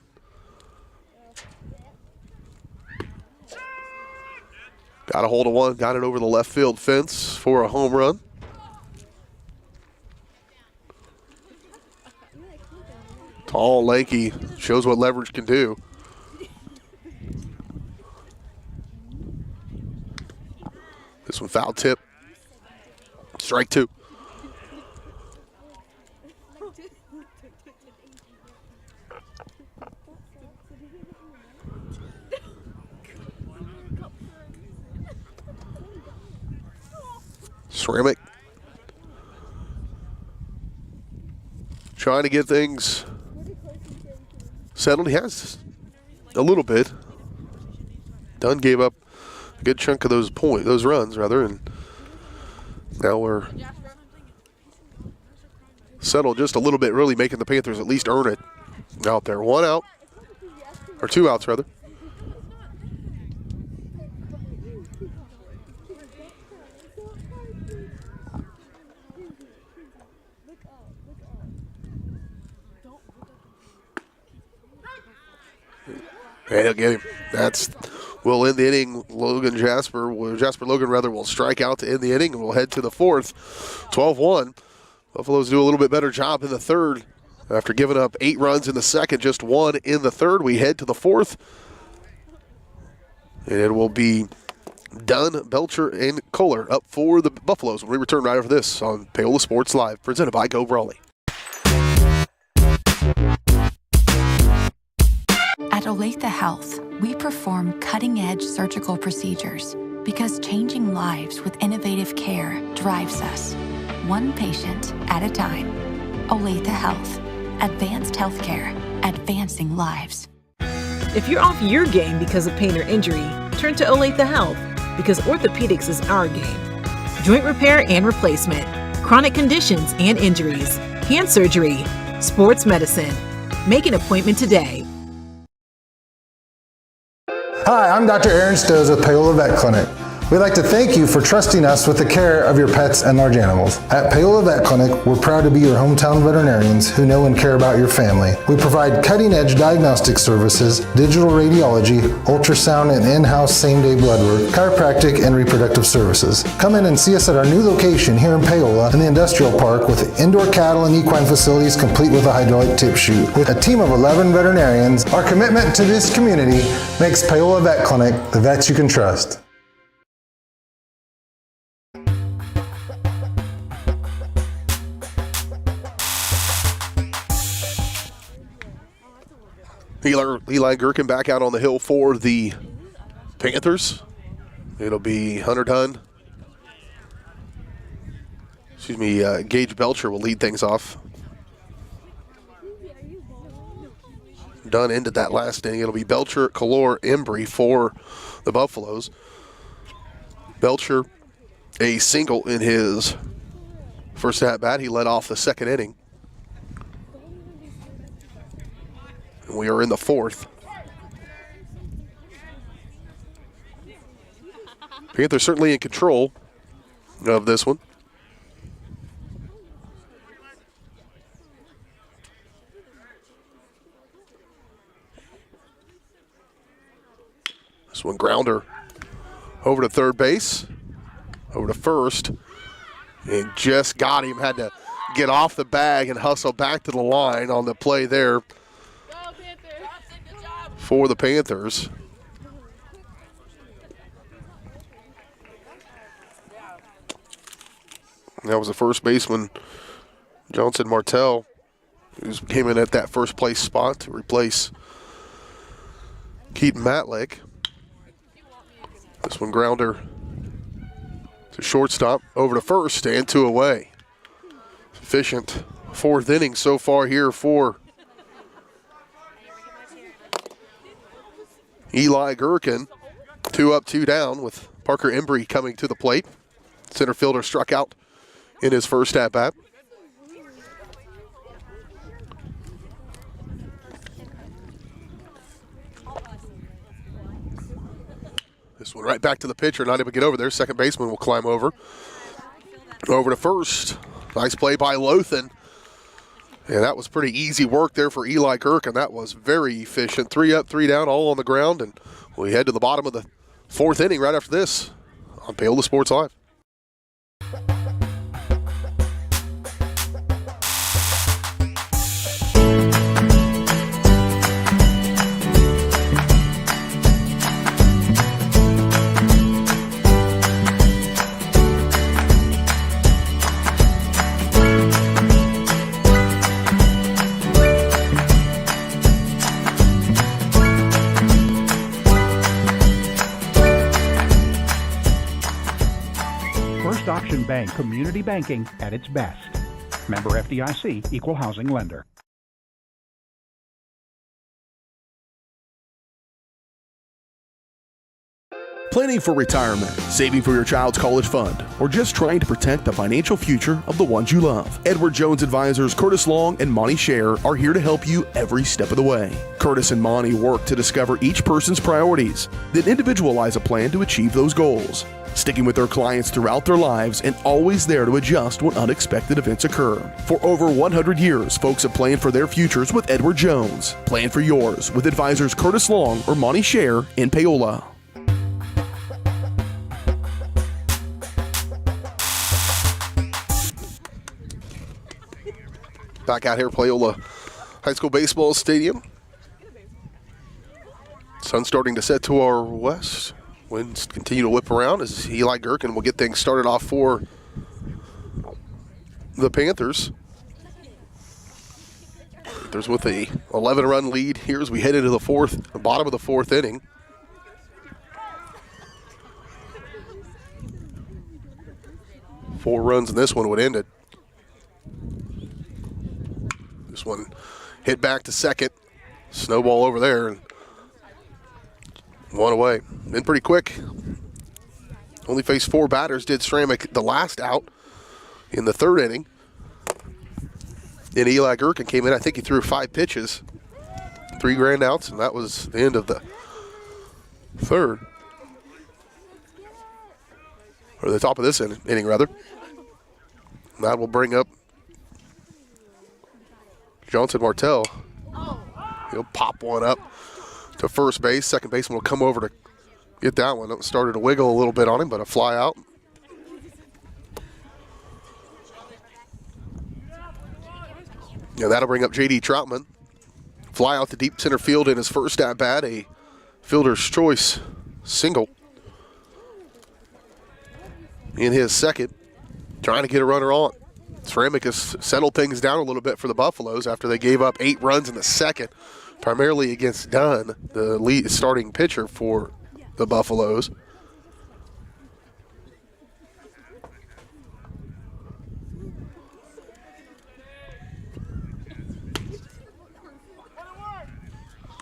Speaker 2: Got a hold of one, got it over the left field fence for a home run. Tall, lanky, shows what leverage can do. This one foul tip. Strike 2. Ceramic trying to get things settled. He has a little bit. Dunn gave up a good chunk of those runs, and now we're settled just a little bit, really making the Panthers at least earn it out there. 1 out, or 2 outs rather. And he'll get him. Will end the inning. Jasper Logan will strike out to end the inning, and we'll head to the fourth. 12-1. Buffaloes do a little bit better job in the third. After giving up 8 runs in the second, just 1 in the third. We head to the fourth. And it will be Dunn, Belcher, and Kohler up for the Buffaloes when we return right after this on Paola Sports Live, presented by Go Brawley.
Speaker 10: At Olathe Health, we perform cutting-edge surgical procedures because changing lives with innovative care drives us, one patient at a time. Olathe Health, advanced healthcare, advancing lives.
Speaker 11: If you're off your game because of pain or injury, turn to Olathe Health because orthopedics is our game. Joint repair and replacement, chronic conditions and injuries, hand surgery, sports medicine. Make an appointment today.
Speaker 12: Hi, I'm Dr. Aaron Stoes with Paola Vet Clinic. We'd like to thank you for trusting us with the care of your pets and large animals. At Paola Vet Clinic, we're proud to be your hometown veterinarians who know and care about your family. We provide cutting-edge diagnostic services, digital radiology, ultrasound, and in-house same-day blood work, chiropractic, and reproductive services. Come in and see us at our new location here in Paola in the Industrial Park with indoor cattle and equine facilities complete with a hydraulic tip chute. With a team of 11 veterinarians, our commitment to this community makes Paola Vet Clinic the vets you can trust.
Speaker 2: Eli Gherkin back out on the hill for the Panthers. It'll be Hunter Dunn. Gage Belcher will lead things off. Dunn ended that last inning. It'll be Belcher, Kalor, Embry for the Buffaloes. Belcher, a single in his first at-bat. He led off the second inning. And we are in the fourth. Panthers certainly in control of this one. This one grounder over to third base, over to first, and just got him. Had to get off the bag and hustle back to the line on the play there for the Panthers. That was the first baseman, Johnson Martell, who came in at that first place spot to replace Keaton Matlick. This one grounder to shortstop, over to first, and two away. Efficient fourth inning so far here for Eli Gherkin. 2 up, 2 down with Parker Embry coming to the plate. Center fielder struck out in his first at-bat. This one right back to the pitcher, not able to get over there. Second baseman will climb over. Over to first. Nice play by Lothan. And that was pretty easy work there for Eli Gherkin. That was very efficient. 3 up, 3 down, all on the ground. And we head to the bottom of the fourth inning right after this on Paola Sports Live.
Speaker 7: Option Bank Community Banking at its best. Member FDIC, Equal Housing Lender.
Speaker 1: Planning for retirement, saving for your child's college fund, or just trying to protect the financial future of the ones you love. Edward Jones advisors Curtis Long and Monty Scher are here to help you every step of the way. Curtis and Monty work to discover each person's priorities, then individualize a plan to achieve those goals, sticking with their clients throughout their lives and always there to adjust when unexpected events occur. For over 100 years, folks have planned for their futures with Edward Jones. Plan for yours with advisors Curtis Long or Monty Scher in Paola.
Speaker 2: Back out here, Paola High School Baseball Stadium. Sun starting to set to our west. Winds continue to whip around as Eli Gherkin will get things started off for the Panthers. Panthers with a 11-run lead here as we head into the bottom of the fourth inning. Four runs in this one would end it. This one hit back to second. Snowball over there. And one away. Been pretty quick. Only faced 4 batters. Did Ceramic the last out in the third inning. And Eli Gherkin came in. I think he threw 5 pitches. 3 grand outs, and that was the end of the third. Or the top of this inning, rather. And that will bring up Johnson Martell. He'll pop one up to first base. Second baseman will come over to get that one. It started to wiggle a little bit on him, but a fly out. Yeah, that'll bring up J.D. Troutman. Fly out to deep center field in his first at-bat, a fielder's choice single. In his second, trying to get a runner on. Ceramic has settled things down a little bit for the Buffaloes after they gave up 8 runs in the second. primarily against Dunn, the lead starting pitcher for the Buffaloes.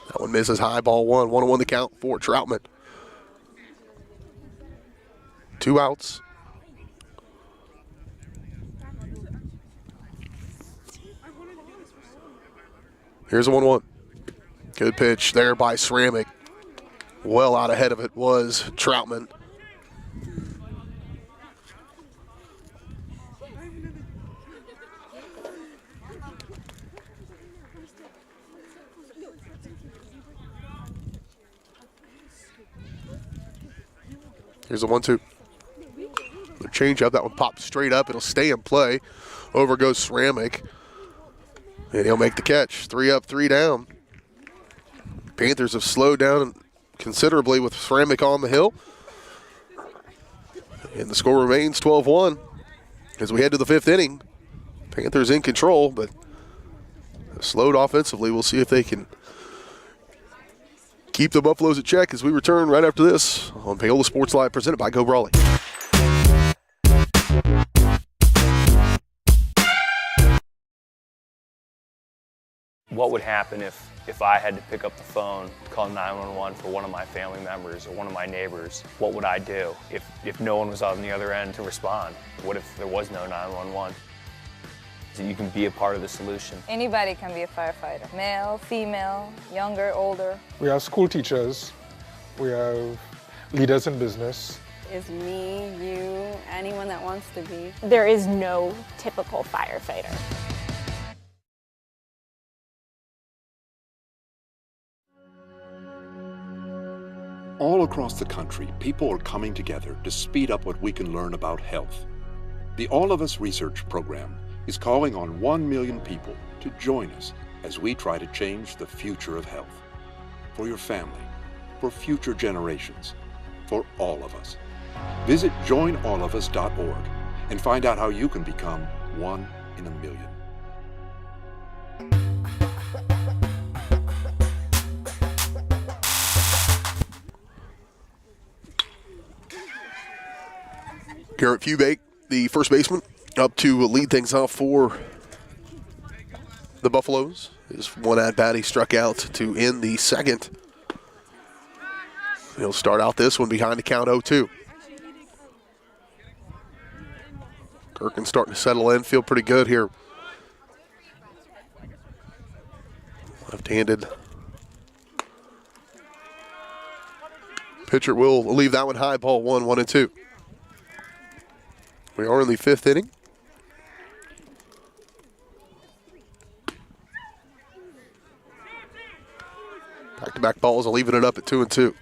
Speaker 2: That one misses high, ball one. 1-1 the count for Troutman. 2 outs. Here's a 1-1. Good pitch there by Sramick. Well out ahead of it was Troutman. Here's a 1-2. The change up, that one pops straight up. It'll stay in play. Over goes Sramick. And he'll make the catch. 3 up, 3 down. Panthers have slowed down considerably with Sramick on the hill. And the score remains 12-1 as we head to the 5th inning. Panthers in control, but slowed offensively. We'll see if they can keep the Buffaloes at check as we return right after this on Paola Sports Live, presented by Go Brawley.
Speaker 16: What would happen if I had to pick up the phone, call 911 for one of my family members or one of my neighbors? What would I do if no one was on the other end to respond? What if there was no 911? So you can be a part of the solution.
Speaker 17: Anybody can be a firefighter. Male, female, younger, older.
Speaker 18: We have school teachers. We have leaders in business.
Speaker 19: Is me, you, anyone that wants to be.
Speaker 20: There is no typical firefighter.
Speaker 21: All across the country, people are coming together to speed up what we can learn about health. The All of Us Research Program is calling on 1 million people to join us as we try to change the future of health. For your family, for future generations, for all of us. Visit joinallofus.org and find out how you can become 1 in a million.
Speaker 2: Garrett Fubake, the first baseman, up to lead things off for the Buffaloes. His one at-bat he struck out to end the second. He'll start out this one behind the count 0-2. Gherkin starting to settle in, feel pretty good here. Left-handed pitcher will leave that one high, ball 1, 1-2. We are in the 5th inning. Back-to-back balls are leaving it up at 2-2.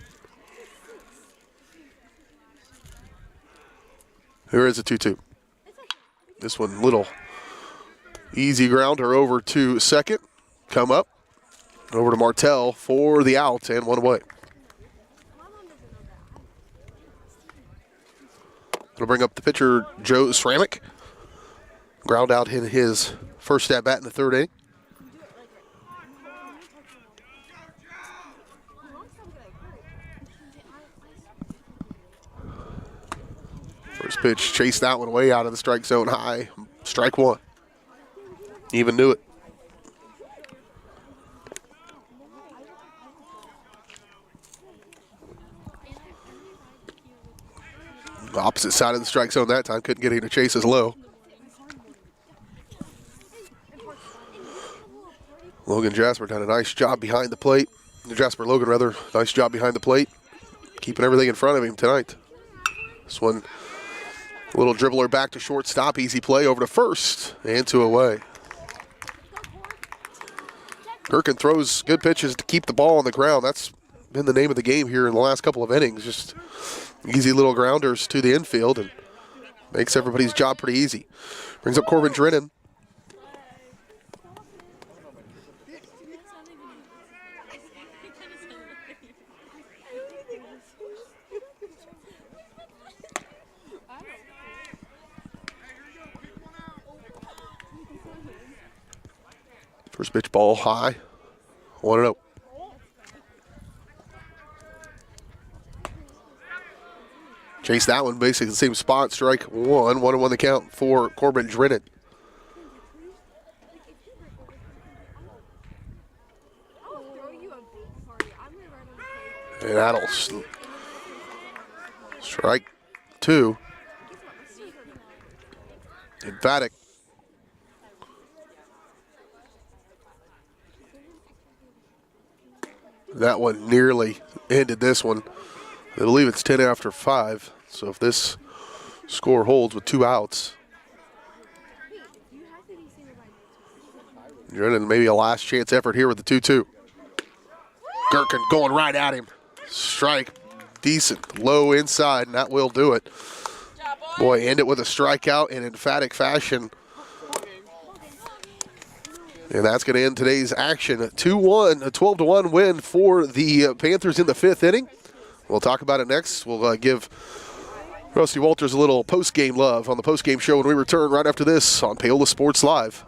Speaker 2: Here is a 2-2. This one, little easy grounder over to second. Come up. Over to Martell for the out and one away. It'll bring up the pitcher, Joe Sramick. Ground out in his first at-bat in the 3rd inning. First pitch, chased that one way out of the strike zone high. Strike 1. Even knew it. Opposite side of the strike zone that time. Couldn't get any to chase as low. Logan Jasper done a nice job behind the plate. Jasper Logan, rather, nice job behind the plate. Keeping everything in front of him tonight. This one, a little dribbler back to shortstop. Easy play over to first and 2 away. Gherkin throws good pitches to keep the ball on the ground. That's been the name of the game here in the last couple of innings. Just easy little grounders to the infield and makes everybody's job pretty easy. Brings up Corbin Drennan. First pitch ball high, 1-0. Chase that one basically the same spot. Strike one. 1-1 the count for Corbin Drennan. And that'll strike two. Emphatic. That one nearly ended this one. I believe it's 10 after 5. So if this score holds with 2 outs, Drennan maybe a last chance effort here with the 2-2. Gherkin going right at him. Strike, decent, low inside, and that will do it. Boy, end it with a strikeout in emphatic fashion. And that's going to end today's action. 2-1, a 12-1 win for the Panthers in the 5th inning. We'll talk about it next. We'll give Rusty Walters a little post-game love on the post-game show when we return right after this on Paola Sports Live.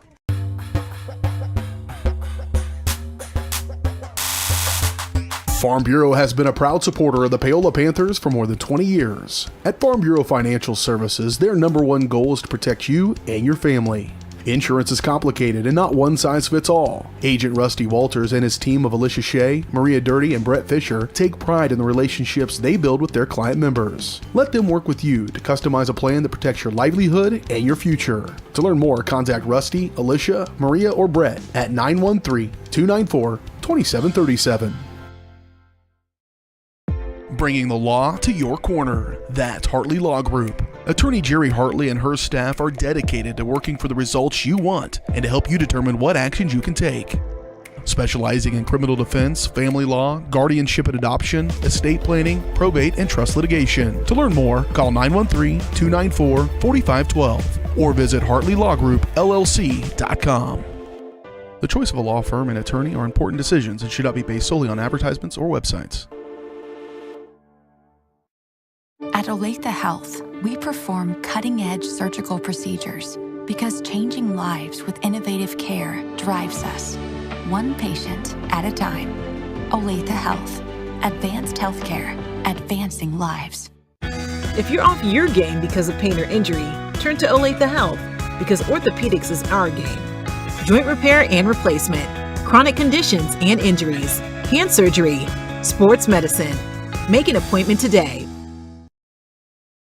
Speaker 1: Farm Bureau has been a proud supporter of the Paola Panthers for more than 20 years. At Farm Bureau Financial Services, their #1 goal is to protect you and your family. Insurance is complicated and not one size fits all. Agent Rusty Walters and his team of Alicia Shea, Maria Dirty, and Brett Fisher take pride in the relationships they build with their client members. Let them work with you to customize a plan that protects your livelihood and your future. To learn more, contact Rusty, Alicia, Maria, or Brett at 913-294-2737. Bringing the law to your corner. That's Hartley Law Group. Attorney Jerry Hartley and her staff are dedicated to working for the results you want and to help you determine what actions you can take. Specializing in criminal defense, family law, guardianship and adoption, estate planning, probate, and trust litigation. To learn more, call 913-294-4512 or visit HartleyLawGroupLLC.com. The choice of a law firm and attorney are important decisions and should not be based solely on advertisements or websites.
Speaker 10: At Olathe Health, we perform cutting-edge surgical procedures because changing lives with innovative care drives us, one patient at a time. Olathe Health. Advanced healthcare. Advancing lives.
Speaker 11: If you're off your game because of pain or injury, turn to Olathe Health because orthopedics is our game. Joint repair and replacement, chronic conditions and injuries, hand surgery, sports medicine. Make an appointment today.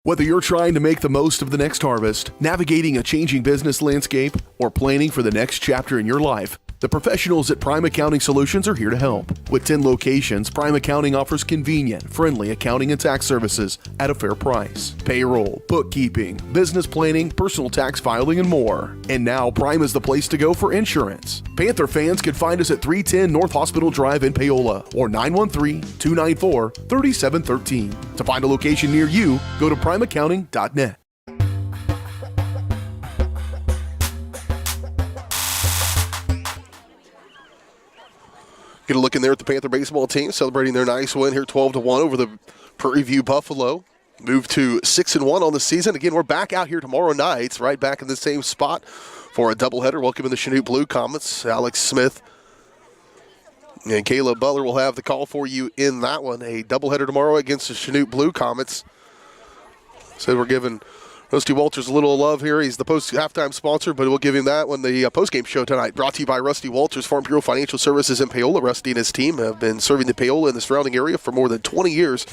Speaker 1: Whether you're trying to make the most of the next harvest, navigating a changing business landscape, or planning for the next chapter in your life, the professionals at Prime Accounting Solutions are here to help. With 10 locations, Prime Accounting offers convenient, friendly accounting and tax services at a fair price. Payroll, bookkeeping, business planning, personal tax filing, and more. And now Prime is the place to go for insurance. Panther fans can find us at 310 North Hospital Drive in Paola or 913-294-3713. To find a location near you, go to primeaccounting.net.
Speaker 2: Get a look in there at the Panther baseball team celebrating their nice win here 12-1 over the Prairie View Buffalo. Moved to 6-1 on the season. Again, we're back out here tomorrow night, right back in the same spot for a doubleheader. Welcome in the Chinook Blue Comets. Alex Smith and Caleb Butler will have the call for you in that one. A doubleheader tomorrow against the Chinook Blue Comets. So we're giving Rusty Walters a little love here. He's the halftime sponsor, but we'll give him that when the postgame show tonight. Brought to you by Rusty Walters, Farm Bureau Financial Services in Paola. Rusty and his team have been serving the Paola and the surrounding area for more than 20 years.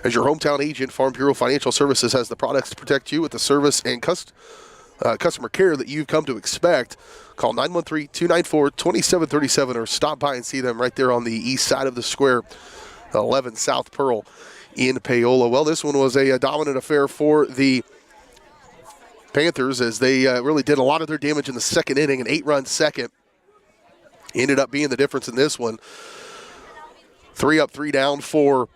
Speaker 2: As your hometown agent, Farm Bureau Financial Services has the products to protect you with the service and customer care that you've come to expect. Call 913-294-2737 or stop by and see them right there on the east side of the square, 11 South Pearl in Paola. Well, this one was a dominant affair for the Panthers as they really did a lot of their damage in the second inning. An 8-run second ended up being the difference in this one. 3 up, 3 down for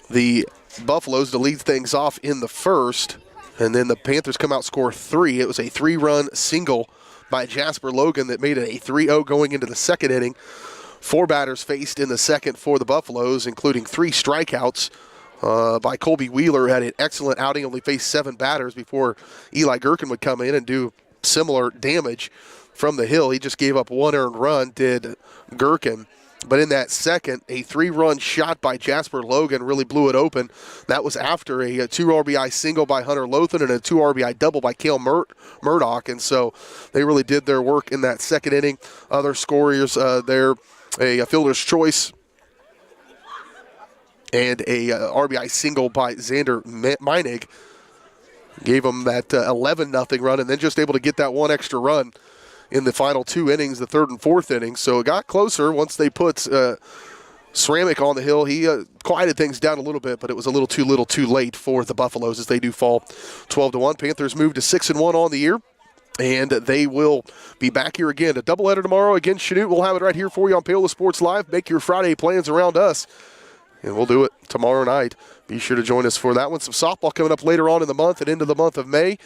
Speaker 2: the Buffaloes to lead things off in the first. And then the Panthers come out, score 3. It was a 3-run single by Jasper Logan that made it a 3-0 going into the second inning. 4 batters faced in the second for the Buffaloes, including 3 strikeouts. By Colby Wheeler, had an excellent outing, only faced 7 batters before Eli Gherkin would come in and do similar damage from the hill. He just gave up 1 earned run, did Gherkin. But in that second, a 3-run shot by Jasper Logan really blew it open. That was after a 2 RBI single by Hunter Lothan and a 2 RBI double by Cale Murdoch. And so they really did their work in that second inning. Other scorers there, a fielder's choice and a RBI single by Xander Meinig gave them that 11-0 run, and then just able to get that one extra run in the final 2 innings, the 3rd and 4th innings. So it got closer once they put Ceramic on the hill. He quieted things down a little bit, but it was a little too late for the Buffaloes as they do fall 12-1. Panthers move to 6-1 on the year, and they will be back here again. A doubleheader tomorrow against Chanute. We'll have it right here for you on Paola Sports Live. Make your Friday plans around us, and we'll do it tomorrow night. Be sure to join us for that one. Some softball coming up later on in the month and into the month of May.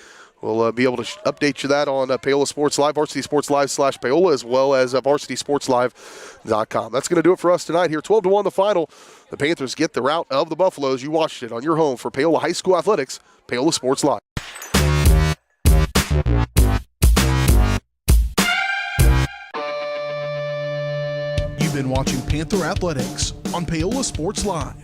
Speaker 2: We'll be able to update you that on Paola Sports Live, Varsity Sports Live /Paola, as well as varsitysportslive.com. That's going to do it for us tonight here. 12-1 the final. The Panthers get the rout of the Buffaloes. You watched it on your home for Paola High School Athletics, Paola Sports Live.
Speaker 1: You've been watching Panther Athletics on Paola Sports Live.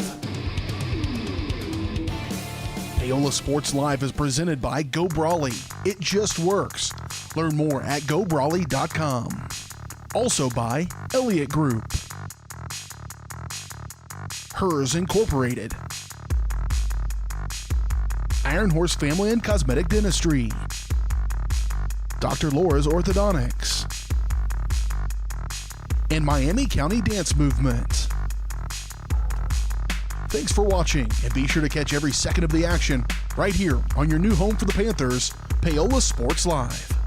Speaker 1: Paola Sports Live is presented by Go Brawley. It just works. Learn more at gobrawley.com. Also by Elliott Group, Hers Incorporated, Iron Horse Family and Cosmetic Dentistry, Dr. Laura's Orthodontics, and Miami County Dance Movement. Thanks for watching, and be sure to catch every second of the action right here on your new home for the Panthers, Paola Sports Live.